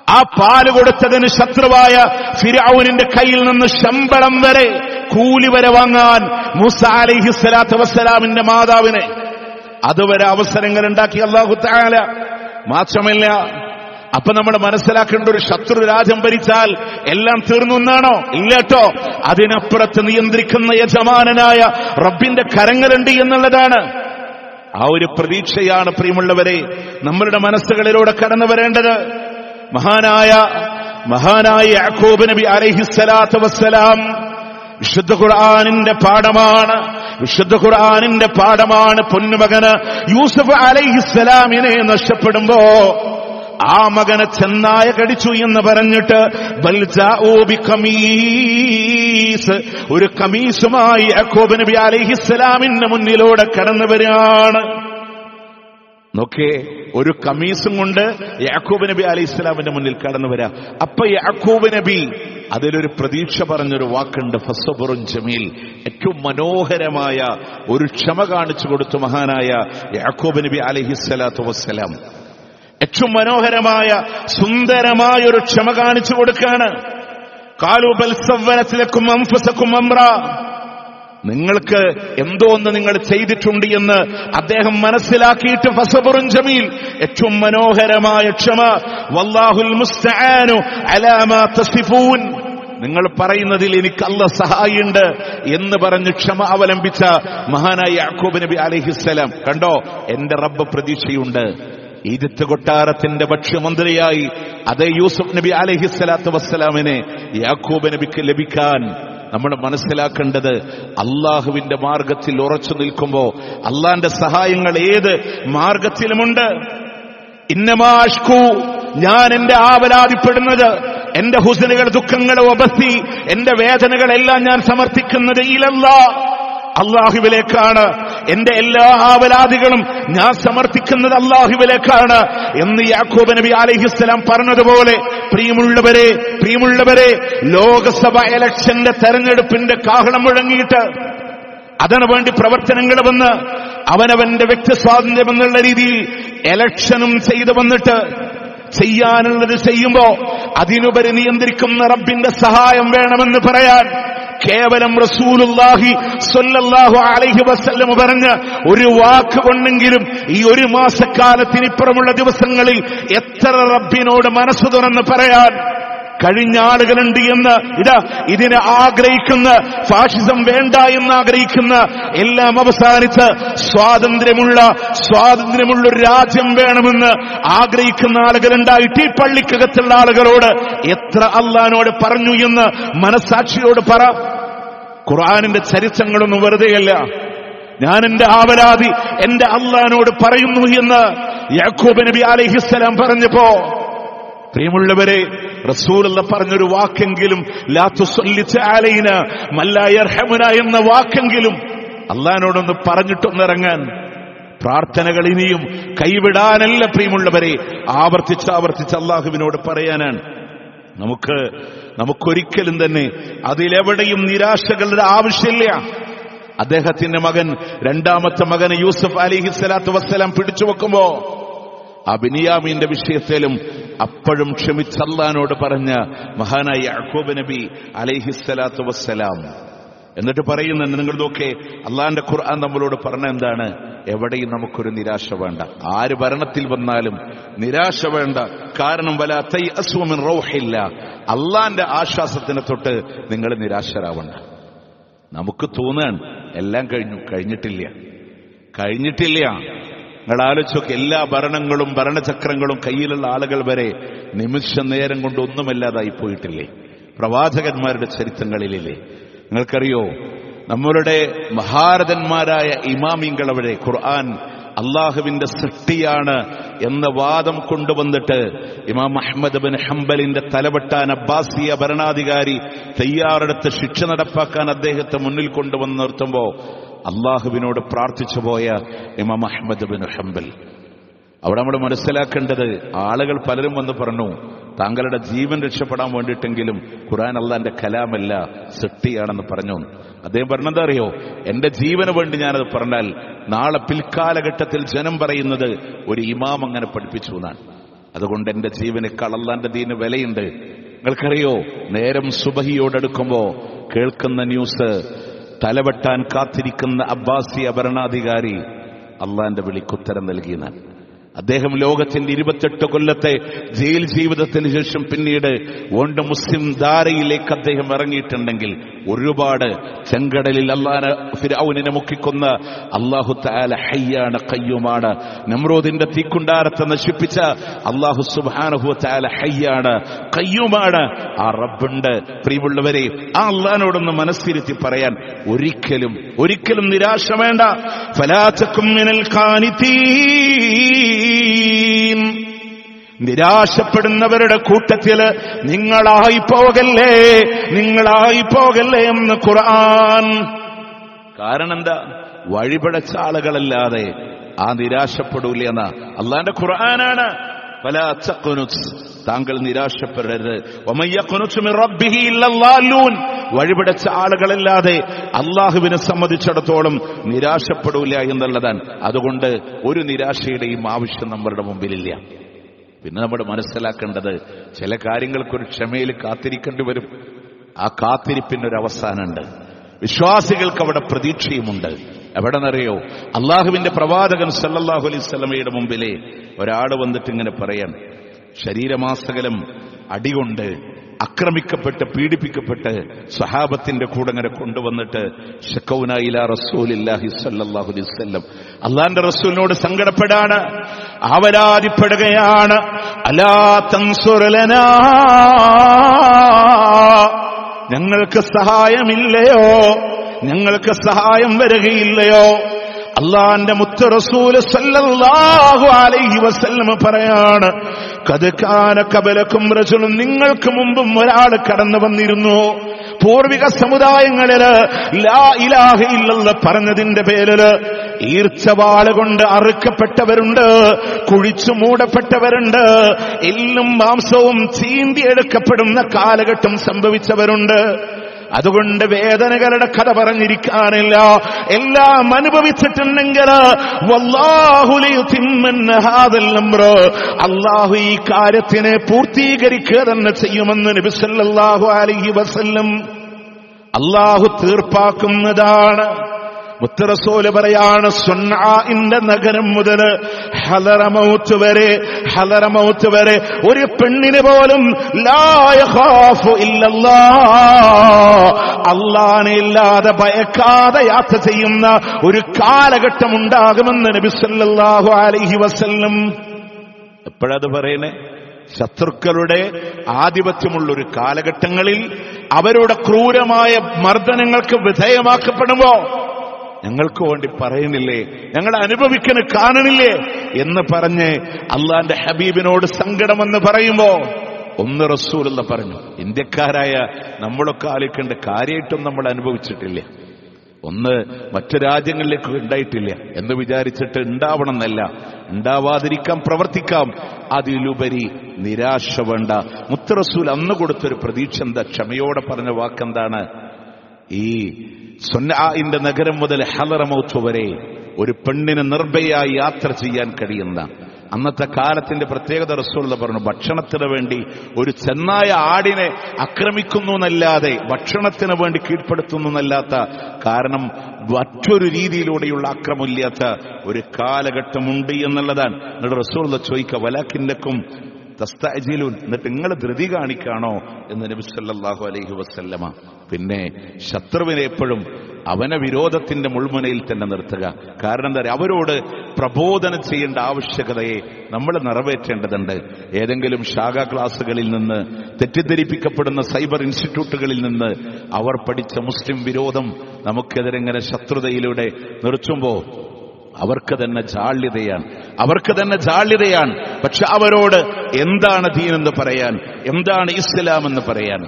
ആ പാല് കൊടുത്തതിന് ശത്രുവായ ഫിർഔനിന്റെ കയ്യിൽ നിന്ന് ശമ്പളം വരെ കൂലി വരെ വാങ്ങാൻ മൂസാ അലൈഹിസ്സലാത്തു വസ്സലാമിന്റെ മാതാവിനെ അതുവരെ അവസരങ്ങൾ ഉണ്ടാക്കി അല്ലാഹു തആല. മാത്രമല്ല, അപ്പൊ നമ്മൾ മനസ്സിലാക്കേണ്ട, ഒരു ശത്രു രാജ്യം ഭരിച്ചാൽ എല്ലാം തീർന്നു എന്നാണോ? ഇല്ലട്ടോ. അതിനപ്പുറത്ത് നിയന്ത്രിക്കുന്ന യജമാനനായ റബ്ബിന്റെ കരങ്ങളുണ്ട് എന്നുള്ളതാണ്. ആ ഒരു പ്രതീക്ഷയാണ് പ്രിയമുള്ളവരെ നമ്മളുടെ മനസ്സുകളിലൂടെ കടന്നു വരേണ്ടത്. മഹാനായ യാക്കൂബ് നബി അലൈഹിസ്സലാത്തു വസ്സലാം വിശുദ്ധ ഖുർആനിന്റെ പാഠമാണ്. പൊന്നുമകന് യൂസുഫ് അലൈഹിസ്സലാമിനെ നഷ്ടപ്പെടുമ്പോ ആ മകനെ ചെന്നായ കടിച്ചു എന്ന് പറഞ്ഞിട്ട് ഒരു കമീസുമായി യാക്കൂബ് നബി അലൈഹിസ്സലാമിന്റെ മുന്നിലൂടെ കടന്നു വരികയാണ്. നോക്കേ, ഒരു കമീസും കൊണ്ട് യാക്കൂബ് നബി അലൈഹിസ്സലാമിന്റെ മുന്നിൽ കടന്നു വരാം. അപ്പൊ യാക്കൂബ് നബി അതിലൊരു പ്രതീക്ഷ പറഞ്ഞൊരു വാക്കുണ്ട്, ഫസ്സബറുൻ ജമീൽ. ഏറ്റവും മനോഹരമായ ഒരു ക്ഷമ കാണിച്ചു കൊടുത്തു മഹാനായ യാക്കൂബ് നബി അലൈഹിസ്സലാത്തു വസ്സലാം. ഏറ്റവും മനോഹരമായ സുന്ദരമായ ഒരു ക്ഷമ കാണിച്ചു കൊടുക്കാണ്. ഖാലൂ ബൽ സവ്വലത് ലക്കും അൻഫുസകും അംറാ, നിങ്ങൾക്ക് എന്തോന്ന് നിങ്ങൾ ചെയ്തിട്ടുണ്ട് എന്ന് അദ്ദേഹം മനസ്സിലാക്കിയിട്ട് ഫസബറുൻ ജമീൽ, ഏറ്റവും മനോഹരമായ ക്ഷമ. വല്ലാഹുൽ മുസ്തആനു അലാ മാ തസിഫൂൻ, നിങ്ങൾ പറയുന്നതിൽ എനിക്ക് അല്ലാഹ് സഹായിയുണ്ട് എന്ന് പറഞ്ഞ് ക്ഷമ അവലംബിച്ച മഹാനായ യാക്കൂബ് നബി അലൈഹിസ്സലാം. കണ്ടോ, എന്റെ റബ്ബ് പ്രതീക്ഷയുണ്ട്. ഈജിപ്ത് കൊട്ടാരത്തിന്റെ ഭക്ഷ്യമന്ത്രിയായി അതേ യൂസുഫ് നബി അലൈഹിസ്സലാത്തു വസ്സലാമിനെ യാക്കൂബ് നബിക്ക് ലഭിക്കാൻ നമ്മൾ മനസ്സിലാക്കേണ്ടത്, അള്ളാഹുവിന്റെ മാർഗത്തിൽ ഉറച്ചു നിൽക്കുമ്പോ അള്ളാന്റെ സഹായങ്ങൾ ഏത് മാർഗത്തിലുമുണ്ട്. ഇന്നമാ അഷ്കൂ, ഞാൻ എന്റെ ആവലാതിപ്പെടുന്നത്, എന്റെ ഹുസ്നുകൾ, ദുഃഖങ്ങൾ, വബസി, എന്റെ വേദനകളെല്ലാം ഞാൻ സമർപ്പിക്കുന്നത് ഇലല്ലാഹ്, അള്ളാഹുവിലേക്കാണ്. എന്റെ എല്ലാ ആവലാദികളും ഞാൻ സമർപ്പിക്കുന്നത് അള്ളാഹുവിലേക്കാണ് എന്ന് യാക്കൂബ് നബി അലൈഹിസ്സലാം പറഞ്ഞതുപോലെ പ്രിയമുള്ളവരെ ലോകസഭ ഇലക്ഷന്റെ തെരഞ്ഞെടുപ്പിന്റെ കാഹളം മുഴങ്ങിയിട്ട് അതിനു വേണ്ടി പ്രവർത്തനങ്ങൾ വന്ന് അവനവന്റെ വ്യക്തി സ്വാതന്ത്ര്യം എന്നുള്ള രീതിയിൽ ഇലക്ഷനും ചെയ്തു വന്നിട്ട് ചെയ്യാനുള്ളത് ചെയ്യുമ്പോ അതിനുപരി നിയന്ത്രിക്കുന്ന റബ്ബിന്റെ സഹായം വേണമെന്ന് പറയാൻ കേവലം റസൂലുള്ളാഹി സ്വല്ലല്ലാഹു അലൈഹി വസല്ലം പറഞ്ഞ ഒരു വാക്ക് കൊണ്ടെങ്കിലും ഈ ഒരു മാസക്കാലത്തിനിപ്പുറമുള്ള ദിവസങ്ങളിൽ എത്ര റബ്ബിനോട് മനസ്സ് തുറന്ന് പറയാൻ കഴിഞ്ഞ ആളുകളുണ്ട് എന്ന് ഇതിനെ ആഗ്രഹിക്കുന്ന, ഫാഷിസം വേണ്ട എന്ന് ആഗ്രഹിക്കുന്ന, എല്ലാം അവസാനിച്ച് സ്വാതന്ത്ര്യമുള്ള ഒരു രാജ്യം വേണമെന്ന് ആഗ്രഹിക്കുന്ന ആളുകളുണ്ടായിട്ട് ഈ പള്ളിക്കകത്തുള്ള ആളുകളോട് എത്ര അള്ളാഹിനോട് പറഞ്ഞു എന്ന് മനസാക്ഷിയോട് പറ. ഖുർആനിന്റെ ചരിത്രങ്ങളൊന്നും വെറുതെയല്ല. ഞാൻ എന്റെ ആവലാതി എന്റെ അള്ളാഹിനോട് പറയുന്നു എന്ന് യാക്കൂബ് നബി അലൈഹിസ്സലാം പറഞ്ഞപ്പോ പ്രിയമുള്ളവരെ, റസൂലുള്ള പറഞ്ഞൊരു വാക്കെങ്കിലും ലാ തുസല്ലിത് അലൈന മല്ലാ യർഹമുന എന്ന വാക്കെങ്കിലും അള്ളാഹിനോടൊന്ന് പറഞ്ഞിട്ടൊന്നിറങ്ങാൻ. പ്രാർത്ഥനകൾ ഇനിയും കൈവിടാനല്ല പ്രിയമുള്ളവരെ, ആവർത്തിച്ച് അള്ളാഹുവിനോട് പറയാനാണ്. നമുക്കൊരിക്കലും തന്നെ അതിലെവിടെയും നിരാശകളുടെ ആവശ്യമില്ല. അദ്ദേഹത്തിന്റെ മകൻ, രണ്ടാമത്തെ മകന് യൂസുഫ് അലൈഹിസ്സലാത്തു വസ്സലാം പിടിച്ചു വെക്കുമ്പോ ആ ബിനിയാമീന്റെ വിഷയത്തിലും അപ്പോഴും ക്ഷമിച്ച് അല്ലാഹുവിനോട് പറഞ്ഞ മഹാനായ യാക്കൂബ് നബി അലൈഹിസ്സലാത്തു വസ്സലാം. എന്നിട്ട് പറയുന്നുണ്ട്, നിങ്ങൾ നോക്കേ, അള്ളാഹിന്റെ ഖുർആൻ നമ്മളോട് പറഞ്ഞ എന്താണ്? എവിടെയും നമുക്കൊരു നിരാശ വേണ്ട. ആര് ഭരണത്തിൽ വന്നാലും നിരാശ വേണ്ട. കാരണം വലാ തയഅസൂ മിൻ റൗഹില്ലാ, അള്ളാഹിന്റെ ആശ്വാസത്തിനെ തൊട്ട് നിങ്ങൾ നിരാശരാവണ്ട. നമുക്ക് തോന്നാൻ എല്ലാം കഴിഞ്ഞിട്ടില്ല. നിങ്ങൾ ആലോചിച്ചൊക്കെ, എല്ലാ ഭരണങ്ങളും ഭരണചക്രങ്ങളും കയ്യിലുള്ള ആളുകൾ വരെ നിമിഷ നേരം കൊണ്ട് ഒന്നുമല്ലാതായി പോയിട്ടില്ലേ? പ്രവാചകന്മാരുടെ ചരിത്രങ്ങളിലില്ലേ? നിങ്ങൾക്കറിയോ, നമ്മളുടെ മഹാരഥന്മാരായ ഇമാമിങ്ങൾ അവിടെ ഖുർആൻ അള്ളാഹുവിന്റെ സൃഷ്ടിയാണ് എന്ന വാദം കൊണ്ടുവന്നിട്ട് ഇമാം അഹ്മദ് ബിൻ ഹംബലിന്റെ തലവെട്ടാൻ അബ്ബാസിയ ഭരണാധികാരി തയ്യാറെടുത്ത് ശിക്ഷ നടപ്പാക്കാൻ അദ്ദേഹത്തെ മുന്നിൽ കൊണ്ടുവന്ന് നിർത്തുമ്പോ അള്ളാഹുവിനോട് പ്രാർത്ഥിച്ചു പോയ ഇമാം അഹ്മദ് ബിൻ ഹംബൽ. അവിടെ നമ്മൾ മനസ്സിലാക്കേണ്ടത്, ആളുകൾ പലരും വന്ന് പറഞ്ഞു താങ്കളുടെ ജീവൻ രക്ഷപ്പെടാൻ വേണ്ടിയിട്ടെങ്കിലും ഖുർആൻ അള്ളാന്റെ കലാമല്ല, സൃഷ്ടിയാണെന്ന് പറഞ്ഞു. അദ്ദേഹം പറഞ്ഞെന്താ അറിയോ, എന്റെ ജീവന് വേണ്ടി ഞാനത് പറഞ്ഞാൽ നാളെ പിൽക്കാലഘട്ടത്തിൽ ജനം പറയുന്നത് ഒരു ഇമാം അങ്ങനെ പഠിപ്പിച്ചു എന്നാണ്. അതുകൊണ്ട് എന്റെ ജീവനേക്കാൾ അള്ളാന്റെ ദീന് വിലയുണ്ട്. നിങ്ങൾക്കറിയോ, നേരം സുബഹിയോടടുക്കുമ്പോ കേൾക്കുന്ന ന്യൂസ്, തലവെട്ടാൻ കാത്തിരിക്കുന്ന അബ്ബാസിയ ഭരണാധികാരി അള്ളാന്റെ വിളിക്കുത്തരം നൽകിയെന്നാണ്. അദ്ദേഹം ലോകത്തിന്റെ 28 കൊല്ലത്തെ ജയിൽ ജീവിതത്തിന് ശേഷം പിന്നീട് വീണ്ടും മുസ്ലിം ധാരയിലേക്ക് അദ്ദേഹം ഇറങ്ങിയിട്ടുണ്ടെങ്കിൽ ഒരുപാട് ചെങ്കടലിൽ ഫിർഔനിനെ മുക്കിക്കൊന്ന അല്ലാഹു തആല ഹയ്യാണ് ഖയ്യൂമാണ്. നമ്രൂദിന്റെ തീക്കുണ്ടാരത്തെ നശിപ്പിച്ച അല്ലാഹു സുബ്ഹാനഹു വ തആല ഹയ്യാണ് ഖയ്യൂമാണ്. ആ റബ്ബുണ്ട്. പ്രിയമുള്ളവരെ, ആ അല്ലാഹുവിനോടൊന്ന് മനസ്സിരുത്തി പറയാൻ ഒരിക്കലും നിരാശ വേണ്ട. ഫലാ തകും മിനൽ ഖാനിതീൻ, നിരാശപ്പെടുന്നവരുടെ കൂട്ടത്തില് നിങ്ങളായി പോകല്ലേ എന്ന് ഖുർആൻ. കാരണം എന്താ? വഴിപടച്ച ആളുകളല്ലാതെ ആ നിരാശപ്പെടൂല എന്ന അള്ളാന്റെ ഖുർആനാണ്. ഫലാ തഖ്നുത്, താങ്കൾ നിരാശപ്പെടരുത്. വമൻ യഖ്നുതു മിൻ റബ്ബിഹി ഇല്ലല്ലാലൂൻ, വഴിപടച്ച ആളുകളല്ലാതെ അള്ളാഹുവിനെ സംബന്ധിച്ചിടത്തോളം നിരാശപ്പെടൂല എന്നുള്ളതാണ്. അതുകൊണ്ട് ഒരു നിരാശയുടെയും ആവശ്യം നമ്മളുടെ മുമ്പിലില്ല. പിന്നെ നമ്മൾ മനസ്സിലാക്കേണ്ടത്, ചില കാര്യങ്ങൾക്കൊരു ക്ഷമയിൽ കാത്തിരിക്കേണ്ടി വരും. ആ കാത്തിരിപ്പിനൊരവസാനമുണ്ട്. വിശ്വാസികൾക്ക് അവിടെ പ്രതീക്ഷയുമുണ്ട്. എവിടെന്നറിയോ? അള്ളാഹുവിന്റെ പ്രവാചകൻ സല്ലല്ലാഹു അലൈഹി വസല്ലമയുടെ മുമ്പിലെ ഒരാൾ വന്നിട്ട് ഇങ്ങനെ പറയാൻ, ശരീരമാസകലം അടികൊണ്ട് ആക്രമിക്കപ്പെട്ട് പീഡിപ്പിക്കപ്പെട്ട് സ്വഹാബത്തിന്റെ കൂടെ ഇങ്ങനെ കൊണ്ടുവന്നിട്ട് ശക്കൗന ഇലാ റസൂലില്ലാഹി സ്വല്ലല്ലാഹു അലൈഹി വസല്ലം, അള്ളാന്റെ റസൂലിനോട് സങ്കടപ്പെടാണ്, അവരാതിപ്പെടുകയാണ്. അലാ തൻസുർ ലനാ, ഞങ്ങൾക്ക് സഹായമില്ലയോ, ഞങ്ങൾക്ക് സഹായം വരികയില്ലയോ? അള്ളാന്റെ മുത്ത് റസൂല് സല്ലല്ലാഹു അലൈഹി വസല്ലം പറയാണ്, ഖദ് കാന ഖബലകും റജുലുൻ, നിങ്ങൾക്ക് മുമ്പും ഒരാൾ കടന്നു വന്നിരുന്നു. പൂർവിക സമുദായങ്ങളില് ലാ ഇലാഹ ഇല്ലല്ലാഹ് പറഞ്ഞതിന്റെ പേരില് ഈർച്ചവാള് കൊണ്ട് അറുക്കപ്പെട്ടവരുണ്ട്, കുഴിച്ചു മൂടപ്പെട്ടവരുണ്ട്, എല്ലും മാംസവും ചീന്തിയെടുക്കപ്പെടുന്ന കാലഘട്ടം സംഭവിച്ചവരുണ്ട്. അതുകൊണ്ട് വേദനകളുടെ കഥ പറഞ്ഞിരിക്കാനില്ല. എല്ലാം അനുഭവിച്ചിട്ടുണ്ടെങ്കിൽ അള്ളാഹു ഈ കാര്യത്തിനെ പൂർത്തീകരിക്കുക തന്നെ ചെയ്യുമെന്ന് നബി സല്ലല്ലാഹു അലൈഹി വസല്ലം. അള്ളാഹു തീർപ്പാക്കുന്നതാണ്. മുത്ത് റസൂല് പറയാണ്, സുൻആഇന്റെ നഗരം മുതൽ ഹലറമൗത്ത് വരെ ഒരു പെണ്ണിന് പോലും ലാ യഖാഫു ഇല്ലല്ലാഹ്, അല്ലാഹനെ ഇല്ലാതെ ഭയക്കാതെ യാത്ര ചെയ്യുന്ന ഒരു കാലഘട്ടം ഉണ്ടാകുമെന്ന് നബി സല്ലല്ലാഹു അലൈഹി വസല്ലം. എപ്പോഴത് പറയണേ? ശത്രുക്കളുടെ ആധിപത്യമുള്ളൊരു കാലഘട്ടങ്ങളിൽ അവരുടെ ക്രൂരമായ മർദ്ദനങ്ങൾക്ക് വിധേയമാക്കപ്പെടുമ്പോ ഞങ്ങൾക്ക് വേണ്ടി പറയുന്നില്ലേ, ഞങ്ങൾ അനുഭവിക്കുന്ന കാണണില്ലേ എന്ന് പറഞ്ഞ് അള്ളാന്റെ ഹബീബിനോട് സങ്കടമെന്ന് പറയുമ്പോ ഒന്ന് റസൂലുള്ള പറഞ്ഞു, ഇന്ത്യക്കാരായ നമ്മളൊക്കെ ആലോചിക്കേണ്ട, കാര്യമായിട്ടും നമ്മൾ അനുഭവിച്ചിട്ടില്ല, ഒന്ന് മറ്റു രാജ്യങ്ങളിലേക്ക് ഉണ്ടായിട്ടില്ല എന്ന് വിചാരിച്ചിട്ട് ഉണ്ടാവണം എന്നല്ല, ഉണ്ടാവാതിരിക്കാം, പ്രവർത്തിക്കാം. അതിലുപരി നിരാശ വേണ്ട. മുത്ത് റസൂൽ അന്ന് കൊടുത്തൊരു പ്രതീക്ഷ എന്താ? ക്ഷമയോടെ പറഞ്ഞ വാക്കെന്താണ്? ഈ സുൻആഇന്റെ നഗരം മുതൽ ഹലറമൗത്ത് വരെ ഒരു പെണ്ണിന് നിർഭയായി യാത്ര ചെയ്യാൻ കഴിയുന്ന അന്നത്തെ കാലത്തിന്റെ പ്രത്യേകത റസൂൽ പറഞ്ഞു, ഭക്ഷണത്തിന് വേണ്ടി ഒരു ചെന്നായ ആടിനെ ആക്രമിക്കുന്നു എന്നല്ലാതെ, ഭക്ഷണത്തിന് വേണ്ടി കീഴ്പ്പെടുത്തുന്നു എന്നല്ലാത്ത, കാരണം മറ്റൊരു രീതിയിലൂടെയുള്ള ആക്രമമില്ലാത്ത ഒരു കാലഘട്ടമുണ്ട് എന്നുള്ളതാണ്. എന്നിട്ട് റസൂൽ ചോദിക്കുക, വലാകിന്നക്കും തസ്തഅജിലൂൻ, എന്നിട്ട് നിങ്ങൾ ധൃതി കാണിക്കാണോ എന്ന് നബി സല്ലല്ലാഹു അലൈഹി വസല്ലമ. പിന്നെ ശത്രുവിനെ എപ്പോഴും അവനെ വിരോധത്തിന്റെ മുൾമുനയിൽ തന്നെ നിർത്തുക. കാരണം എന്താ? അവരോട് പ്രബോധനം ചെയ്യേണ്ട ആവശ്യകതയെ നമ്മൾ നിറവേറ്റേണ്ടതുണ്ട്. ഏതെങ്കിലും ശാഖാ ക്ലാസുകളിൽ നിന്ന്, തെറ്റിദ്ധരിപ്പിക്കപ്പെടുന്ന സൈബർ ഇൻസ്റ്റിറ്റ്യൂട്ടുകളിൽ നിന്ന് അവർ പഠിച്ച മുസ്ലിം വിരോധം നമുക്കെതിരെ ഇങ്ങനെ ശത്രുതയിലൂടെ നിർത്തുമ്പോ അവർക്ക് തന്നെ ജാള്യതയാണ്. പക്ഷെ അവരോട് എന്താണ് ദീനെന്ന് പറയാൻ, എന്താണ് ഇസ്ലാം എന്ന് പറയാൻ?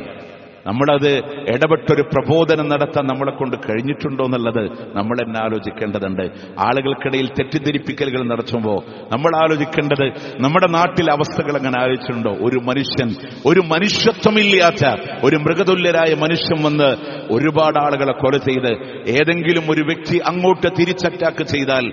നമ്മളത് ഇടപെട്ടൊരു പ്രബോധനം നടത്താൻ നമ്മളെ കൊണ്ട് കഴിഞ്ഞിട്ടുണ്ടോ എന്നുള്ളത് നമ്മൾ തന്നെ ആലോചിക്കേണ്ടതുണ്ട്. ആളുകൾക്കിടയിൽ തെറ്റിദ്ധരിപ്പിക്കലുകൾ നടത്തുമ്പോൾ നമ്മൾ ആലോചിക്കേണ്ടത് നമ്മുടെ നാട്ടിലെ അവസ്ഥകൾ അങ്ങനെ ആലോചിച്ചിട്ടുണ്ടോ? ഒരു മനുഷ്യത്വമില്ലാത്ത ഒരു മൃഗതുല്യരായ മനുഷ്യൻ വന്ന് ഒരുപാട് ആളുകളെ കൊല ചെയ്ത് ഏതെങ്കിലും ഒരു വ്യക്തി അങ്ങോട്ട് തിരിച്ചറ്റാക്ക് ചെയ്താൽ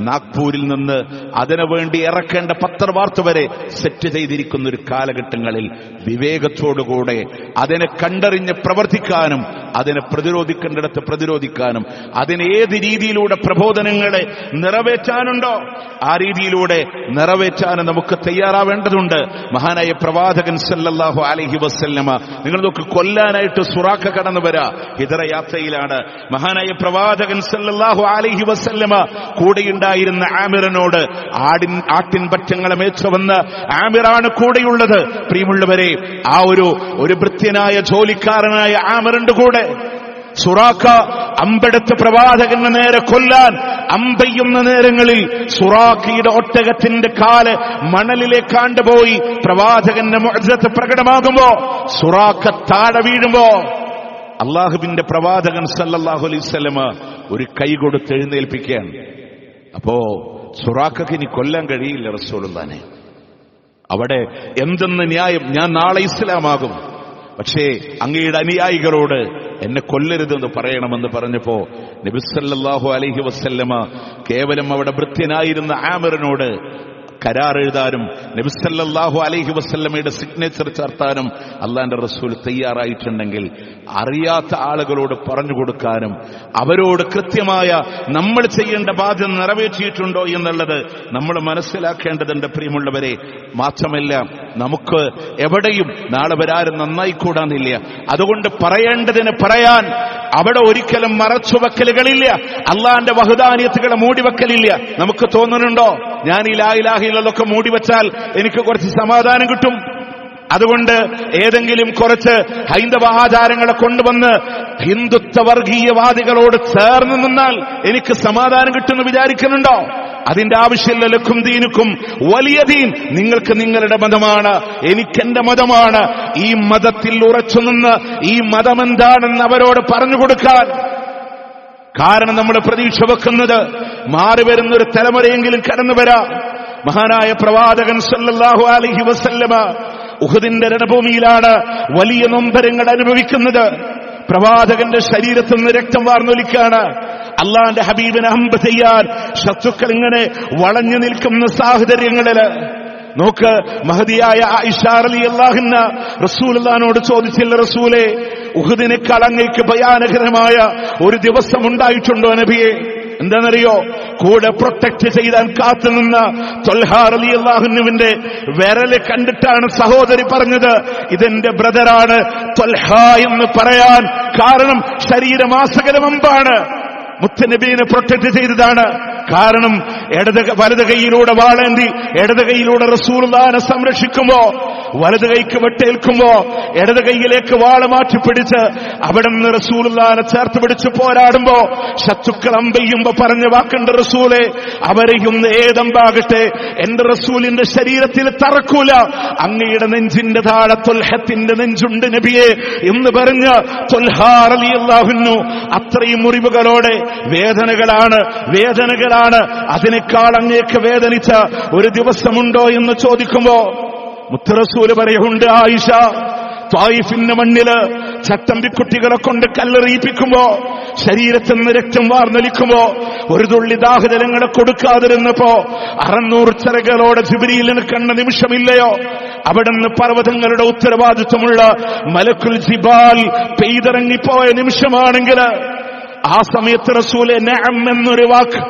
നാഗ്പൂരിൽ നിന്ന് അതിനുവേണ്ടി ഇറക്കേണ്ട പത്രവാർത്ത വരെ സെറ്റ് ചെയ്തിരിക്കുന്ന ഒരു കാലഘട്ടങ്ങളിൽ വിവേകത്തോടുകൂടെ അതിനെ കണ്ടറിഞ്ഞ് പ്രവർത്തിക്കാനും അതിനെ പ്രതിരോധിക്കേണ്ടിടത്ത് പ്രതിരോധിക്കാനും അതിന് ഏത് രീതിയിലൂടെ പ്രബോധനങ്ങളെ നിറവേറ്റാനുണ്ടോ ആ രീതിയിലൂടെ നിറവേറ്റാനും നമുക്ക് തയ്യാറാവേണ്ടതുണ്ട്. മഹാനായ പ്രവാചകൻ സല്ലല്ലാഹു അലൈഹി വസല്ലമ, നിങ്ങൾ നോക്ക്, കൊല്ലാനായിട്ട് സുറാഖ കടന്നു വരാ, ഹിജറ യാത്രയിലാണ്. മഹാനായ പ്രവാചകൻ സല്ലല്ലാഹു അലൈഹി വസല്ലമ കൂടെയുണ്ടായിരുന്ന ആമിറിനോട് ആട്ടിൻ പറ്റങ്ങളെ മേച്ചുവന്ന് ആമിറാണ് കൂടെയുള്ളത്. പ്രിയമുള്ളവരെ, ആ ഒരു ഭൃത്യനായ ജോലിക്കാരനായ ആമിറിന്റെ കൂടെ സുറാഖ അമ്പെടുത്ത് പ്രവാചകന് നേരെ കൊല്ലാൻ അമ്പെയ്യുന്ന നേരങ്ങളിൽ സുറാഖയുടെ ഒട്ടകത്തിന്റെ കാല് മണലിലേക്കാണ്ടുപോയി പ്രവാചകന്റെ മുഅ്ജിസത്ത് പ്രകടമാകുമ്പോ സുറാഖ താഴെ വീഴുമ്പോ അള്ളാഹുവിന്റെ പ്രവാചകൻ സല്ലല്ലാഹു അലൈഹി വസല്ലമ ഒരു കൈ കൊടുത്ത് എഴുന്നേൽപ്പിക്കുകയാണ്. അപ്പോ സുറാഖയ്ക്ക് ഇനി കൊല്ലാൻ കഴിയില്ല റസൂലുള്ളാഹിനെ. അവിടെ എന്തെന്ന് ന്യായം? ഞാൻ നാളെ ഇസ്ലാമാകും, പക്ഷേ അങ്ങയുടെ അനുയായികളോട് എന്നെ കൊല്ലരുതെന്ന് പറയണമെന്ന് പറഞ്ഞപ്പോ നബി സല്ലല്ലാഹു അലൈഹി വസല്ലമ കേവലം അവിടെ ഭൃത്യനായിരുന്ന ആമിറിനോട് കരാർ എഴുതാനും നബി സല്ലല്ലാഹു അലൈഹി വസല്ലമയുടെ സിഗ്നേച്ചർ ചേർത്താനും അള്ളാന്റെ റസൂൽ തയ്യാറായിട്ടുണ്ടെങ്കിൽ അറിയാത്ത ആളുകളോട് പറഞ്ഞു കൊടുക്കാനും അവരോട് കൃത്യമായ നമ്മൾ ചെയ്യേണ്ട ബാധ്യത നിറവേറ്റിയിട്ടുണ്ടോ എന്നുള്ളത് നമ്മൾ മനസ്സിലാക്കേണ്ടതുണ്ട്. പ്രിയമുള്ളവരെ, മാത്രമല്ല നമുക്ക് എവിടെയും നാളെ വരാരും നന്നായിക്കൂടാന്നില്ല. അതുകൊണ്ട് പറയേണ്ടതിന് പറയാൻ അവിടെ ഒരിക്കലും മറച്ചുവെക്കലുകളില്ല, അള്ളാന്റെ വഹദാനിയത്തുകളെ മൂടിവെക്കലില്ല. നമുക്ക് തോന്നുന്നുണ്ടോ ഞാൻ ഈ ലാ ഇലാഹ ഇല്ലല്ലാഹ് മൂടിവെച്ചാൽ എനിക്ക് കുറച്ച് സമാധാനം കിട്ടും, അതുകൊണ്ട് ഏതെങ്കിലും കുറച്ച് ഹൈന്ദവ ആചാരങ്ങളെ കൊണ്ടുവന്ന് ഹിന്ദുത്വ വർഗീയവാദികളോട് ചേർന്ന് നിന്നാൽ എനിക്ക് സമാധാനം കിട്ടുമെന്ന് വിചാരിക്കുന്നുണ്ടോ? അതിന്റെ ആവശ്യമില്ല. ലക്കും ദീനുക്കും വലിയ ദീൻ, നിങ്ങൾക്ക് നിങ്ങളുടെ മതമാണ്, എനിക്കെന്റെ മതമാണ്. ഈ മതത്തിൽ ഉറച്ചുനിന്ന് ഈ മതം എന്താണെന്ന് അവരോട് പറഞ്ഞു കൊടുക്കാൻ. കാരണം നമ്മൾ പ്രതീക്ഷ വെക്കുന്നത് മാറി വരുന്നൊരു തലമുറയെങ്കിലും കടന്നു വരാം. മഹാനായ പ്രവാചകൻ സല്ലല്ലാഹു അലൈഹി വസല്ലമ ഉഹദിന്റെ രണഭൂമിയിലാണ് വലിയ നൊമ്പരങ്ങൾ അനുഭവിക്കുന്നത്. പ്രവാചകന്റെ ശരീരത്തിൽ നിന്ന് രക്തം വാർന്നൊലിക്കാണ്. അള്ളാന്റെ ഹബീബിനെ അമ്പ് ചെയ്യാൻ ശത്രുക്കൾ ഇങ്ങനെ വളഞ്ഞു നിൽക്കുന്ന സാഹചര്യങ്ങളില് നോക്ക്, മഹദിയായ ആയിഷ റളിയല്ലാഹു അൻഹ റസൂലുള്ളാഹിനോട് ചോദിച്ചില്ല, റസൂലേ, ഉഹദിനേക്കാൾ അങ്ങേക്ക് ഭയാനകരമായ ഒരു ദിവസം ഉണ്ടായിട്ടുണ്ടോ നബിയെ? എന്താണെന്നറിയോ? കൂടെ പ്രൊട്ടക്ട് ചെയ്താൻ കാത്തുനിന്ന ത്വൽഹാ റളിയല്ലാഹു അൻഹുവിന്റെ വിരല് കണ്ടിട്ടാണ് സഹോദരി പറഞ്ഞത്, ഇതെന്റെ ബ്രദറാണ് ത്വൽഹാ എന്ന് പറയാൻ കാരണം ശരീരമാസകരമമ്പാണ്. മുത്തനബീനെ പ്രൊട്ടക്ട് ചെയ്തതാണ്. കാരണം വലത് കൈയിലൂടെ വാളേന്തി ഇടത് കൈയിലൂടെ റസൂലുള്ളാഹിനെ സംരക്ഷിക്കുമ്പോ, വലത് കൈക്ക് വെട്ടേൽക്കുമ്പോ ഇടത് കൈയിലേക്ക് വാള് മാറ്റിപ്പിടിച്ച് അവിടെ നിന്ന് റസൂലുള്ളാഹിനെ ചേർത്ത് പിടിച്ച് പോരാടുമ്പോ ശത്രുക്കൾ അമ്പെയ്യുമ്പോ പറഞ്ഞ വാക്കുണ്ട്, റസൂലെ, അവരെയൊന്ന് ഏതമ്പാകട്ടെ എന്റെ റസൂലിന്റെ ശരീരത്തിൽ തറക്കൂല, അങ്ങയുടെ നെഞ്ചിന്റെ താഴെ ത്വൽഹത്തിന്റെ നെഞ്ചുണ്ട് നബിയെ എന്ന് പറഞ്ഞ് ത്വൽഹാ റളിയല്ലാഹു അൻഹു അത്രയും മുറിവുകളോടെ വേദനകളാണ്. അതിനേക്കാൾ അങ്ങേക്ക് വേദനിച്ച ഒരു ദിവസമുണ്ടോ എന്ന് ചോദിക്കുമ്പോ മുത്തറസൂല് പറയുന്നുണ്ട്, ആയിഷ, ത്വായിഫിന്റെ മണ്ണില് ചട്ടമ്പിക്കുട്ടികളെ കൊണ്ട് കല്ലെറിയിപ്പിക്കുമ്പോ ശരീരത്തിൽ നിന്ന് രക്തം വാർന്നൊലിക്കുമ്പോ ഒരു തുള്ളി ദാഹജലങ്ങളെ കൊടുക്കാതിരുന്നപ്പോ 600 ചിറകളോടെ ജിബ്രീലിനെ കണ്ട നിമിഷമില്ലയോ? അവിടുന്ന് പർവ്വതങ്ങളുടെ ഉത്തരവാദിത്വമുള്ള മലക്കുൽ ജിബാൽ പെയ്തിറങ്ങിപ്പോയ നിമിഷമാണെങ്കിൽ ആ സമയത്ത് റസൂലെ നഅം എന്നൊരു വാക്ക്,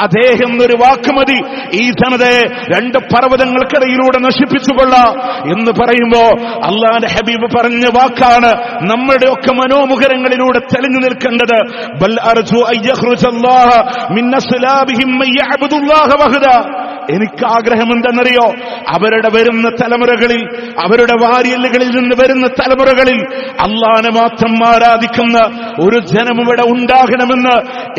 അതേ എന്നൊരു വാക്ക് മതി ഈ ജനതയെ 2 പർവ്വതങ്ങൾക്കിടയിലൂടെ നശിപ്പിച്ചുകൊള്ളാം എന്ന് പറയുമ്പോ അള്ളാന്റെ ഹബീബ് പറഞ്ഞ വാക്കാണ് നമ്മുടെയൊക്കെ മനോമുഖരങ്ങളിലൂടെ തെളിഞ്ഞു നിൽക്കേണ്ടത്. ബൽ അർജു അൻ യഖ്റുജല്ലാഹ മിൻ അസ്ലാബിഹിം മൻ യഅബ്ദുല്ലാഹ വഹദ. എനിക്ക് ആഗ്രഹമെന്തെന്നറിയോ? അവരുടെ വരുന്ന തലമുറകളിൽ, അവരുടെ വാര്യലുകളിൽ നിന്ന് വരുന്ന തലമുറകളിൽ അള്ളാഹനെ മാത്രം ആരാധിക്കുന്ന ഒരു ജനം ഇവിടെ ഉണ്ടാകണമെന്ന്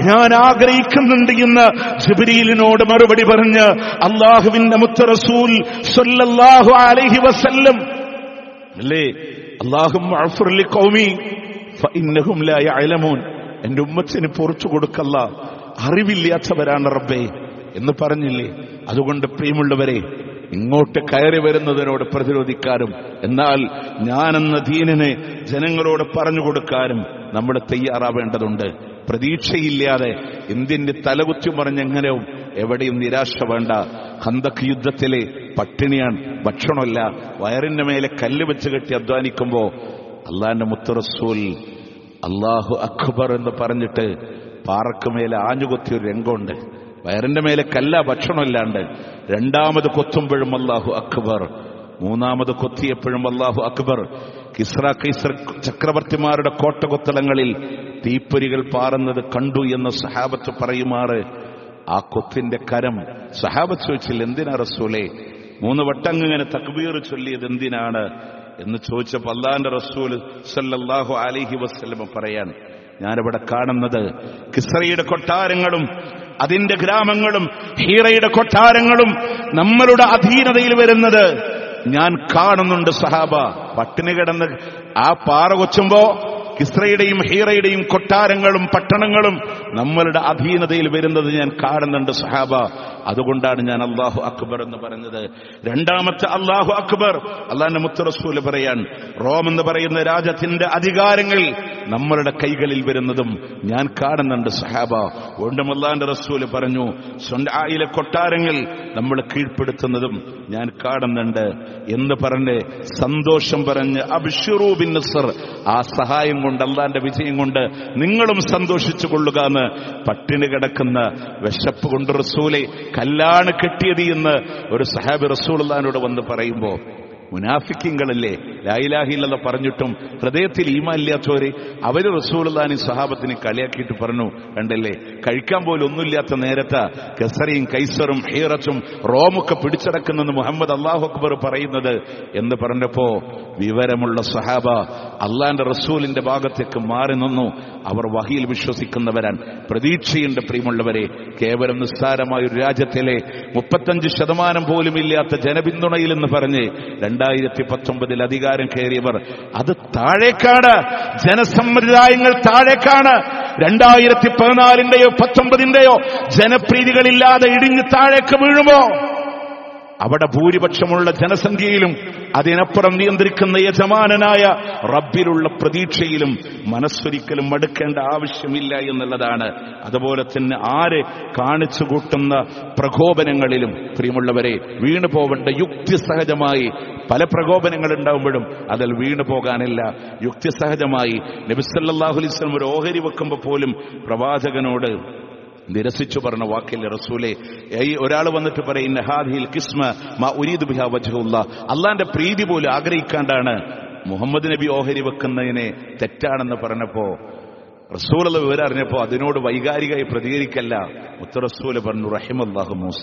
ഞാൻ ആഗ്രഹിക്കുന്നുണ്ട് എന്ന് ജിബ്രീലിനോട് മറുപടി പറഞ്ഞ് അള്ളാഹുവിന്റെ മുത്ത് റസൂൽ സ്വല്ലല്ലാഹു അലൈഹി വസല്ലം അല്ലേ, അല്ലാഹുമ്മ അഗ്ഫിർ ലിഖൗമി ഫഇന്നഹും ലാ യഅലമൂൻ, എന്റെ ഉമ്മത്തിന് പുറത്തു കൊടുക്കല്ല, അറിവില്ലാത്തവരാണ് റബ്ബേ എന്ന് പറഞ്ഞില്ലേ? അതുകൊണ്ട് പ്രിയമുള്ളവരെ, ഇങ്ങോട്ട് കയറി വരുന്നതിനോട് പ്രതിരോധിക്കാനും എന്നാൽ ഞാനെന്ന ദീനിനെ ജനങ്ങളോട് പറഞ്ഞു കൊടുക്കാനും നമ്മൾ തയ്യാറാവേണ്ടതുണ്ട്. പ്രതീക്ഷയില്ലാതെ എന്തിന്റെ തലകുത്തി പറഞ്ഞെങ്ങനെയും എവിടെയും നിരാശ വേണ്ട. ഖന്തഖ് യുദ്ധത്തിലെ പട്ടിണിയാണ്, ഭക്ഷണമല്ല, വയറിന്റെ മേലെ കല്ല് വെച്ച് കെട്ടി അധ്വാനിക്കുമ്പോ അള്ളാന്റെ മുത്ത് റസൂൽ അല്ലാഹു അക്ബർ എന്ന് പറഞ്ഞിട്ട് പാറക്കുമേലെ ആഞ്ഞുകൊത്തിയൊരു രംഗമുണ്ട്. വയറിന്റെ മേലെ കല്ല, ഭക്ഷണമില്ലാണ്ട്. രണ്ടാമത് കൊത്തുമ്പോഴും അല്ലാഹു അക്ബർ, മൂന്നാമത് കൊത്തിയപ്പോഴും അല്ലാഹു അക്ബർ. കിസ്ര കൈസർ ചക്രവർത്തിമാരുടെ കോട്ടകൊത്തളങ്ങളിൽ തീപ്പൊരികൾ പാറുന്നത് കണ്ടു എന്ന് സഹാബത്ത് പറയുമാറ് ആ കൊത്തിന്റെ കരം സഹാബത്ത് ചോദിച്ചില്ല, എന്തിനാ റസൂലേ 3 വട്ടം ഇങ്ങനെ തക്ബീർ ചൊല്ലിയത് എന്തിനാണ് എന്ന് ചോദിച്ചപ്പോൾ അല്ലാഹുവിന്റെ റസൂൽ സല്ലല്ലാഹു അലൈഹി വസല്ലം പറയാൻ, ഞാനിവിടെ കാണുന്നത് കിസ്രയുടെ കൊട്ടാരങ്ങളും അതിന്റെ ഗ്രാമങ്ങളും ഹീറയുടെ കൊട്ടാരങ്ങളും നമ്മളുടെ അധീനതയിൽ വരുന്നത് ഞാൻ കാണുന്നുണ്ട് സഹാബ. പട്ടിണി കിടന്ന് ആ പാറ കൊച്ചുമ്പോ കിസ്രയുടെയും ഹീറയുടെയും കൊട്ടാരങ്ങളും പട്ടണങ്ങളും നമ്മളുടെ അധീനതയിൽ വരുന്നത് ഞാൻ കാണുന്നുണ്ട് സഹാബ. അതുകൊണ്ടാണ് ഞാൻ അല്ലാഹു അക്ബർ എന്ന് പറഞ്ഞത്. രണ്ടാമത്തെ അല്ലാഹു അക്ബർ അല്ലാഹുവിന്റെ മുത്ത് റസൂൽ പറയാൻ, റോം എന്ന് പറയുന്ന രാജ്യത്തിന്റെ അധികാരങ്ങൾ നമ്മളുടെ കൈകളിൽ വരുന്നതും ഞാൻ കാണുന്നുണ്ട് സഹാബ. വീണ്ടും അല്ലാഹുവിന്റെ റസൂൽ പറഞ്ഞു, സ്വന്തയിലെ കൊട്ടാരങ്ങൾ നമ്മൾ കീഴ്പ്പെടുത്തുന്നതും ഞാൻ കാണുന്നുണ്ട് എന്ന് പറഞ്ഞ് സന്തോഷം പറഞ്ഞ് അബ്ശിറൂ ബിൻ നസ്ർ, ആ സഹായം കൊണ്ട് അല്ലാഹുവിന്റെ വിജയം കൊണ്ട് നിങ്ങളും സന്തോഷിച്ചു കൊള്ളുക എന്ന് പട്ടിണി കിടക്കുന്ന വിശപ്പ് കൊണ്ട് റസൂലെ കല്ലാണ് കെട്ടിയത് എന്ന് ഒരു സഹാബി റസൂലുള്ളാഹിനോട് വന്ന് പറയുമ്പോ, മുനാഫിക്കീങ്ങളല്ലേ ലാ ഇലാഹ ഇല്ലല്ലാഹ് പറഞ്ഞിട്ടും ഹൃദയത്തിൽ ഈമാൻ ഇല്ലാത്തവര് അവര് റസൂലുള്ളാഹിനെ സഹാബത്തിനെ കളിയാക്കിയിട്ട് പറഞ്ഞു, കണ്ടല്ലേ കഴിക്കാൻ പോലും ഒന്നുമില്ലാത്ത നേരത്തെ കസറയും കൈസറും ഹീറത്തും റോമൊക്കെ പിടിച്ചടക്കുന്നെന്ന് മുഹമ്മദ് അല്ലാഹു അക്ബർ പറയുന്നത് എന്ന് പറഞ്ഞപ്പോ വിവരമുള്ള സഹാബ അള്ളാന്റെ റസൂലിന്റെ ഭാഗത്തേക്ക് മാറി നിന്നു. അവർ വഹിയിൽ വിശ്വസിക്കുന്നവരാൻ. പ്രതീക്ഷയുണ്ട് പ്രിയമുള്ളവരെ. കേവലം നിസ്സാരമായ ഒരു രാജ്യത്തിലെ 35% പോലും ഇല്ലാത്ത ജനപിന്തുണയിൽ എന്ന് പറഞ്ഞ് 2019 അധികാരം കയറിയവർ അത് താഴേക്കാണ്. ജനസമ്പ്രദായങ്ങൾ താഴേക്കാണ്. 2014-ന്റെയോ 19-ന്റെയോ ജനപ്രീതികളില്ലാതെ ഇടിഞ്ഞ് താഴേക്ക് വീഴുമോ അവിടെ ഭൂരിപക്ഷമുള്ള ജനസംഖ്യയിലും അതിനപ്പുറം നിയന്ത്രിക്കുന്ന യജമാനനായ റബ്ബിലുള്ള പ്രതീക്ഷയിലും മനസ്സൊരിക്കലും മടുക്കേണ്ട ആവശ്യമില്ല എന്നുള്ളതാണ്. അതുപോലെ തന്നെ ആരെ കാണിച്ചു കൂട്ടുന്ന പ്രകോപനങ്ങളിലും പ്രിയമുള്ളവരെ വീണു പോവേണ്ട യുക്തിസഹജമായി പല പ്രകോപനങ്ങൾ ഉണ്ടാവുമ്പോഴും അതിൽ വീണു പോകാനില്ല. യുക്തിസഹജമായി നബി സല്ലല്ലാഹു അലൈഹി വസല്ലം ഒരു ഓഹരി വെക്കുമ്പോൾ പോലും പ്രവാചകനോട് നിരസിച്ചു പറഞ്ഞ വാക്കില്ല, റസൂലെ ഒരാൾ വന്നിട്ട് പറയും ഹാദിഹിൽ കിസ്മ മാ ഉരീദു ബിഹാ വജ്ഹുല്ലാഹ്, അള്ളാന്റെ പ്രീതി പോലും ആഗ്രഹിക്കാണ്ടാണ് മുഹമ്മദ് നബി ഓഹരി വെക്കുന്നതിനെ തെറ്റാണെന്ന് പറഞ്ഞപ്പോ റസൂലുള്ള വിവരം അറിഞ്ഞപ്പോ അതിനോട് വൈകാരികമായി പ്രതികരിക്കല്ല. മുത്ത റസൂല് പറഞ്ഞു, റഹിമല്ലാഹു മൂസ,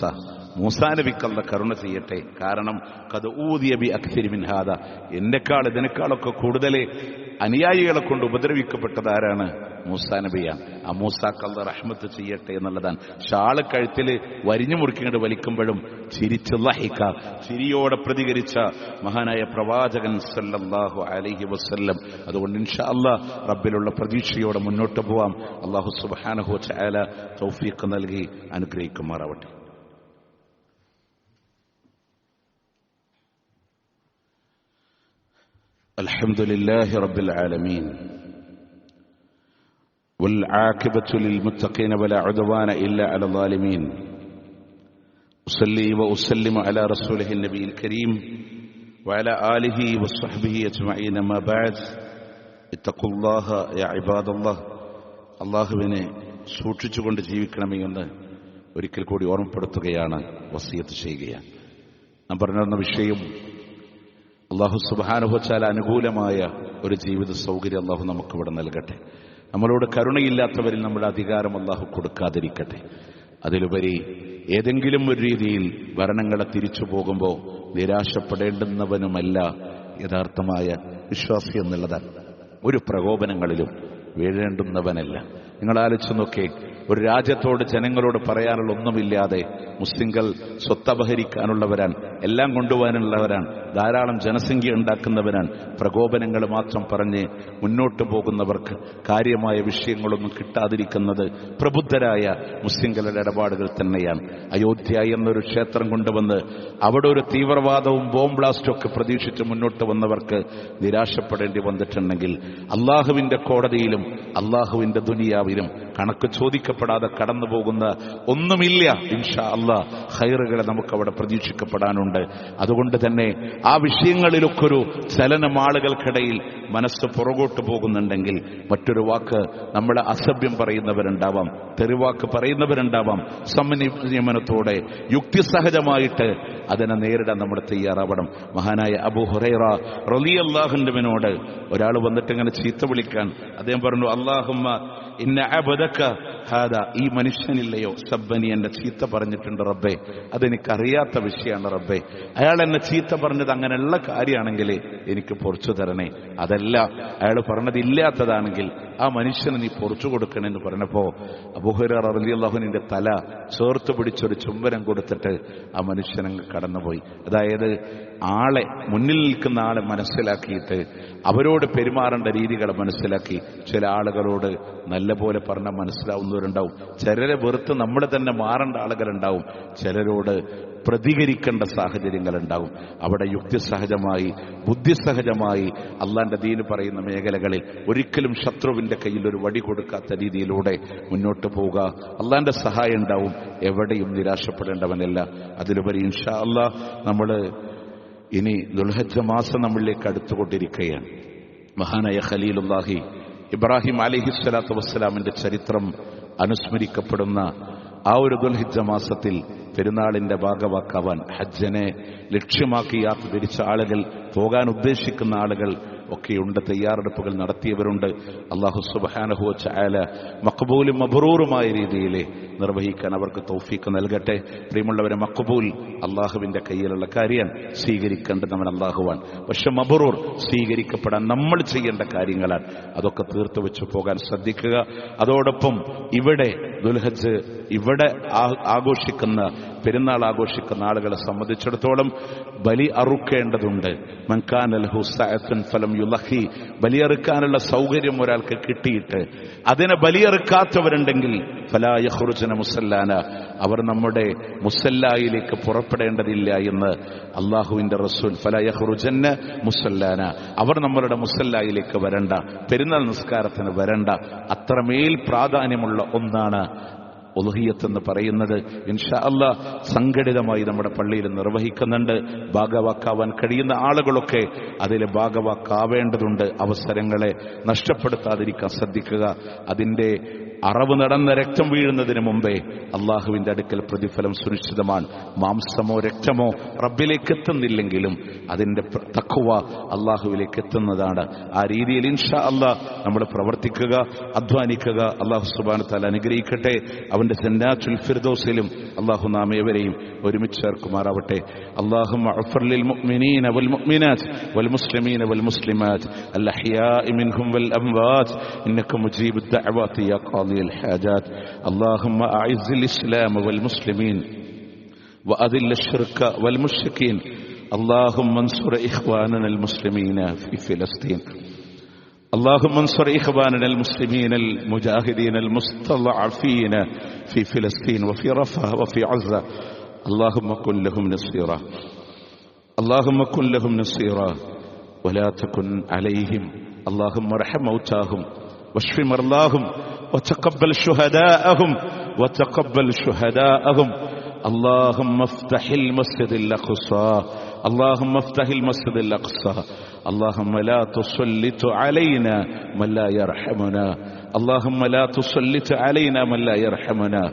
മൂസാ നബിക്കല്ല കരുണ ചെയ്യട്ടെ. കാരണം കത് ഊദിയ ബി അക്സരി മിൻ ഹാദ, എന്നെക്കാൾ ഇതിനേക്കാളൊക്കെ കൂടുതൽ അനുയായികളെ കൊണ്ട് ഉപദ്രവിക്കപ്പെട്ടത് ആരാണ്? മൂസാ നബിയാണ്. ആ മൂസാക്കല്ല റഹ്മത്ത് ചെയ്യട്ടെ എന്നുള്ളതാണ്. ഷാള് കഴുത്തിൽ വരിഞ്ഞു മുറുക്കിങ്ങോട്ട് വലിക്കുമ്പോഴും ചിരിച്ച് ലഹിക്ക, ചിരിയോടെ പ്രതികരിച്ച മഹാനായ പ്രവാചകൻ സല്ലല്ലാഹു അലൈഹി വസല്ലം. അതുകൊണ്ട് ഇൻഷാ അല്ലാഹ് റബ്ബിലുള്ള പ്രതീക്ഷയോടെ മുന്നോട്ട് പോവാം. അല്ലാഹു സുബ്ഹാനഹു വ തആല തൗഫീഖ് നൽകി അനുഗ്രഹിക്കുമാറാവട്ടെ. അൽഹംദുലില്ലാഹി റബ്ബിൽ ആലമീൻ والعاقبة للمتقين ولا عدوان إلا على الظالمين. أصلي وأسلم على رسوله النبي الكريم وعلى آله وصحبه أجمعين. ما بعد اتقوا الله يا عباد الله. അള്ളാഹുവിനെ സൂക്ഷിച്ചുകൊണ്ട് ജീവിക്കണമെന്ന് ഒരിക്കൽ കൂടി ഓർമ്മപ്പെടുത്തുകയാണ്, വസിയത്ത് ചെയ്യുകയാണ്. നാം പറഞ്ഞിരുന്ന വിഷയം അള്ളാഹു സുബ്ഹാനഹു വ തആല അനുകൂലമായ ഒരു ജീവിത സൗകര്യം അള്ളാഹു നമുക്കിവിടെ നൽകട്ടെ. നമ്മളോട് കരുണയില്ലാത്തവരിൽ നമ്മുടെ അധികാരം അള്ളാഹു കൊടുക്കാതിരിക്കട്ടെ. അതിലുപരി ഏതെങ്കിലും ഒരു രീതിയിൽ ഭരണങ്ങളെ തിരിച്ചു പോകുമ്പോൾ നിരാശപ്പെടേണ്ടുന്നവനുമല്ല യഥാർത്ഥമായ വിശ്വാസി എന്നുള്ളതാണ്. ഒരു പ്രകോപനങ്ങളിലും വീഴേണ്ടുന്നവനല്ല. നിങ്ങൾ ആലോചിച്ച് നോക്കേ, ഒരു രാജ്യത്തോട് ജനങ്ങളോട് പറയാനുള്ള ഒന്നുമില്ലാതെ മുസ്ലിങ്ങൾ സ്വത്തപഹരിക്കാനുള്ളവരാണ്, എല്ലാം കൊണ്ടുപോകാനുള്ളവരാണ്, ധാരാളം ജനസംഖ്യ ഉണ്ടാക്കുന്നവരാണ്. പ്രകോപനങ്ങൾ മാത്രം പറഞ്ഞ് മുന്നോട്ട് പോകുന്നവർക്ക് കാര്യമായ വിഷയങ്ങളൊന്നും കിട്ടാതിരിക്കുന്നത് പ്രബുദ്ധരായ മുസ്ലിങ്ങളുടെ ഇടപാടുകൾ തന്നെയാണ്. അയോധ്യ എന്നൊരു ക്ഷേത്രം കൊണ്ടുവന്ന് അവിടെ ഒരു തീവ്രവാദവും ബോംബ് ബ്ലാസ്റ്റും ഒക്കെ പ്രതീക്ഷിച്ച് മുന്നോട്ട് വന്നവർക്ക് നിരാശപ്പെടേണ്ടി വന്നിട്ടുണ്ടെങ്കിൽ അള്ളാഹുവിന്റെ കോടതിയിലും അള്ളാഹുവിന്റെ ദുനിയാവിലും കണക്ക് ചോദിക്കപ്പെടാതെ കടന്നു പോകുന്ന ഒന്നുമില്ല. ഇൻഷാ അല്ലാഹ് ഖൈറുകളെ നമുക്കവിടെ പ്രതീക്ഷിക്കപ്പെടാനുണ്ട്. അതുകൊണ്ട് തന്നെ ആ വിഷയങ്ങളിലൊക്കെ ഒരു ചലനം ആളുകൾക്കിടയിൽ മനസ്സ് പുറകോട്ട് പോകുന്നുണ്ടെങ്കിൽ, മറ്റൊരു വാക്ക് നമ്മളെ അസഭ്യം പറയുന്നവരുണ്ടാവാം, തെറിവാക്ക് പറയുന്നവരുണ്ടാവാം, സംയമനത്തോടെ യുക്തിസഹജമായിട്ട് അതിനെ നേരിടാൻ നമ്മൾ തയ്യാറാവണം. മഹാനായ അബൂ ഹുറൈറ റളിയല്ലാഹു അൻഹുവിനോട് ഒരാൾ വന്നിട്ട് ഇങ്ങനെ ചീത്ത വിളിക്കാൻ അദ്ദേഹം പറഞ്ഞു, അല്ലാഹുമ്മ ഇന്ന അബ്ദക ഹാദാ, ഈ മനുഷ്യനില്ലയോ സബ്ബനി, എന്റെ ചീത്ത പറഞ്ഞിട്ടുണ്ട് റബ്ബേ, അതെനിക്കറിയാത്ത വിഷയമാണ് റബ്ബേ, അയാൾ എന്നെ ചീത്ത പറഞ്ഞത് അങ്ങനെയുള്ള കാര്യമാണെങ്കിൽ എനിക്ക് പൊറിച്ചു തരണേ, അതല്ല അയാൾ പറഞ്ഞത് ഇല്ലാത്തതാണെങ്കിൽ ആ മനുഷ്യന് നീ പൊറിച്ചു കൊടുക്കണമെന്ന് പറഞ്ഞപ്പോ അബൂ ഹുറൈറ റളിയല്ലാഹു അൻഹുവിന്റെ തല ചേർത്ത് പിടിച്ചൊരു ചുംബനം കൊടുത്തിട്ട് ആ മനുഷ്യനങ്ങ് കടന്നുപോയി. അതായത് ആളെ, മുന്നിൽ നിൽക്കുന്ന ആളെ മനസ്സിലാക്കിയിട്ട് അവരോട് പെരുമാറേണ്ട രീതികളെ മനസ്സിലാക്കി. ചില ആളുകളോട് നല്ലപോലെ പറഞ്ഞാൽ മനസ്സിലാവുന്നവരുണ്ടാവും, ചിലരെ വെറുത്ത് നമ്മൾ തന്നെ മാറേണ്ട ആളുകളുണ്ടാവും, ചിലരോട് പ്രതികരിക്കേണ്ട സാഹചര്യങ്ങളുണ്ടാവും. അവിടെ യുക്തിസഹജമായി ബുദ്ധിസഹജമായി അള്ളാന്റെ ദീന് പറയുന്ന മേഖലകളിൽ ഒരിക്കലും ശത്രുവിന്റെ കയ്യിൽ ഒരു വടി കൊടുക്കാത്ത രീതിയിലൂടെ മുന്നോട്ട് പോവുക. അള്ളാന്റെ സഹായം ഉണ്ടാവും, എവിടെയും നിരാശപ്പെടേണ്ടവനല്ല. അതിലുപരി ഇൻഷാ അല്ലാഹ് നമ്മൾ ഇനി ദുൽഹജ്ജ മാസം നമ്മളിലേക്ക് അടുത്തുകൊണ്ടിരിക്കുകയാണ്. മഹാനായ ഖലീലുല്ലാഹി ഇബ്രാഹിം അലൈഹിസ്സലാത്തു വസ്സലാമിന്റെ ചരിത്രം അനുസ്മരിക്കപ്പെടുന്ന ആ ഒരു ദുൽഹിജ്ജ മാസത്തിൽ പെരുന്നാളിന്റെ ഭാഗവാക്കാവാൻ ഹജ്ജിനെ ലക്ഷ്യമാക്കി യാത്ര തിരിച്ച ആളുകൾ, പോകാൻ ഉദ്ദേശിക്കുന്ന ആളുകൾ ഒക്കെയുണ്ട്, തയ്യാറെടുപ്പുകൾ നടത്തിയവരുണ്ട്. അല്ലാഹു സുബ്ഹാനഹു വ തആല മഖ്ബൂലും മബ്റൂറുമായ രീതിയിൽ നിർവഹിക്കാൻ അവർക്ക് തൗഫീഖ് നൽകട്ടെ. പ്രിയമുള്ളവരെ, മഖ്ബൂൽ അള്ളാഹുവിന്റെ കയ്യിലുള്ള കാര്യം, സ്വീകരിക്കേണ്ടത് നമ്മൾ അള്ളാഹുവാണ്. പക്ഷെ മബ്റൂർ സ്വീകരിക്കപ്പെടാൻ നമ്മൾ ചെയ്യേണ്ട കാര്യങ്ങളാണ്. അതൊക്കെ തീർത്തു വെച്ച് പോകാൻ ശ്രദ്ധിക്കുക. അതോടൊപ്പം ഇവിടെ ദുൽഹജ്ജ്, ഇവിടെ ആഘോഷിക്കുന്ന പെരുന്നാൾ ആഘോഷിക്കുന്ന ആളുകളെ സംബന്ധിച്ചിടത്തോളം ബലി അറുക്കേണ്ടതുണ്ട്. മൻകാന ലഹു സഅത്തുൻ ഫലം യുലഹി, ബലിയറുക്കാനുള്ള സൗകര്യം ഒരാൾക്ക് കിട്ടിയിട്ട് അതിനെ ബലിയറുക്കാത്തവരുണ്ടെങ്കിൽ ഫലാ യഖ്റുജന മുസല്ലാന, അവർ നമ്മുടെ മുസല്ലായിലേക്ക് പുറപ്പെടേണ്ടതില്ല എന്ന് അള്ളാഹുവിന്റെ റസൂൽ. ഫലാ യഖ്റുജന്ന മുസല്ലാന, അവർ നമ്മളുടെ മുസല്ലായിലേക്ക് വരണ്ട, പെരുന്നാൾ നിസ്കാരത്തിന് വരണ്ട. അത്രമേൽ പ്രാധാന്യമുള്ള ഒന്നാണ് ഉളുഹിയ്യത്ത് എന്ന് പറയുന്നത്. ഇൻഷാ അല്ലാഹ് സംഘടിതമായി നമ്മുടെ പള്ളിയിൽ നിർവഹിക്കുന്നുണ്ട്. ഭാഗവാക്കാവാൻ കഴിയുന്ന ആളുകളൊക്കെ അതിൽ ഭാഗവാക്കാവേണ്ടതുണ്ട്. അവസരങ്ങളെ നഷ്ടപ്പെടുത്താതിരിക്കാൻ ശ്രദ്ധിക്കുക. അതിൻ്റെ അറവ് നടന്ന രക്തം വീഴുന്നതിന് മുമ്പേ അള്ളാഹുവിന്റെ അടുക്കൽ പ്രതിഫലം സുനിശ്ചിതമാണ്. മാംസമോ രക്തമോ റബ്ബിലേക്ക് എത്തുന്നില്ലെങ്കിലും അതിന്റെ തഖ്വ അള്ളാഹുവിലേക്ക് എത്തുന്നതാണ്. ആ രീതിയിൽ ഇൻഷാ അല്ലാഹ് നമ്മൾ പ്രവർത്തിക്കുക, അധ്വാനിക്കുക. അള്ളാഹു സുബ്ഹാനഹു വ തആല അനുഗ്രഹിക്കട്ടെ. അവന്റെ ജന്നാത്തുൽ ഫിർദൗസിലും അള്ളാഹു നാം ഏവരെയും ഒരുമിച്ച് ചേർക്കുമാറാവട്ടെ. അല്ലാഹുമ്മ ഉഗ്ഫിർ ലിൽ മുഅ്മിനീന വൽ മുഅ്മിനാത്ത് വൽ മുസ്ലിമീന വൽ മുസ്ലിമാത്ത് അൽ അഹ്യാഇ മിൻഹും വൽ അംവാത്ത് ഇന്നക മുജീബുദ് ദഅവാതി യാ ഖാദി الحاجات. اللهم أعز الإسلام والمسلمين وأذل الشرك والمشركين. اللهم انصر إخواننا المسلمين في فلسطين. اللهم انصر إخواننا المسلمين المجاهدين المستضعفين في فلسطين وفي رفح وفي عزة. اللهم كن لهم نصيرا، اللهم كن لهم نصيرا ولا تكن عليهم. اللهم ارحم موتاهم واشف مرضاهم وتقبل شهداءهم وتقبل شهداءهم. اللهم افتح المسجد الأقصى، اللهم افتح المسجد الأقصى. اللهم لا تسلط علينا من لا يرحمنا، اللهم لا تسلط علينا من لا يرحمنا،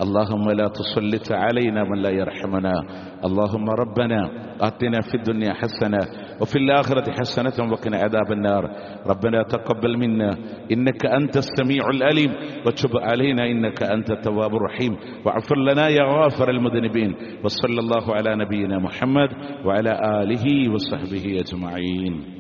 اللهم لا تسلط علينا من لا يرحمنا. اللهم ربنا آتنا في الدنيا حسنة وفي الآخرة حسنة وقنا عذاب النار ربنا تقبل منا إنك أنت السميع العليم وتب علينا إنك أنت التواب الرحيم واغفر لنا يا غافر المذنبين وصلى الله على نبينا محمد وعلى آله وصحبه أجمعين.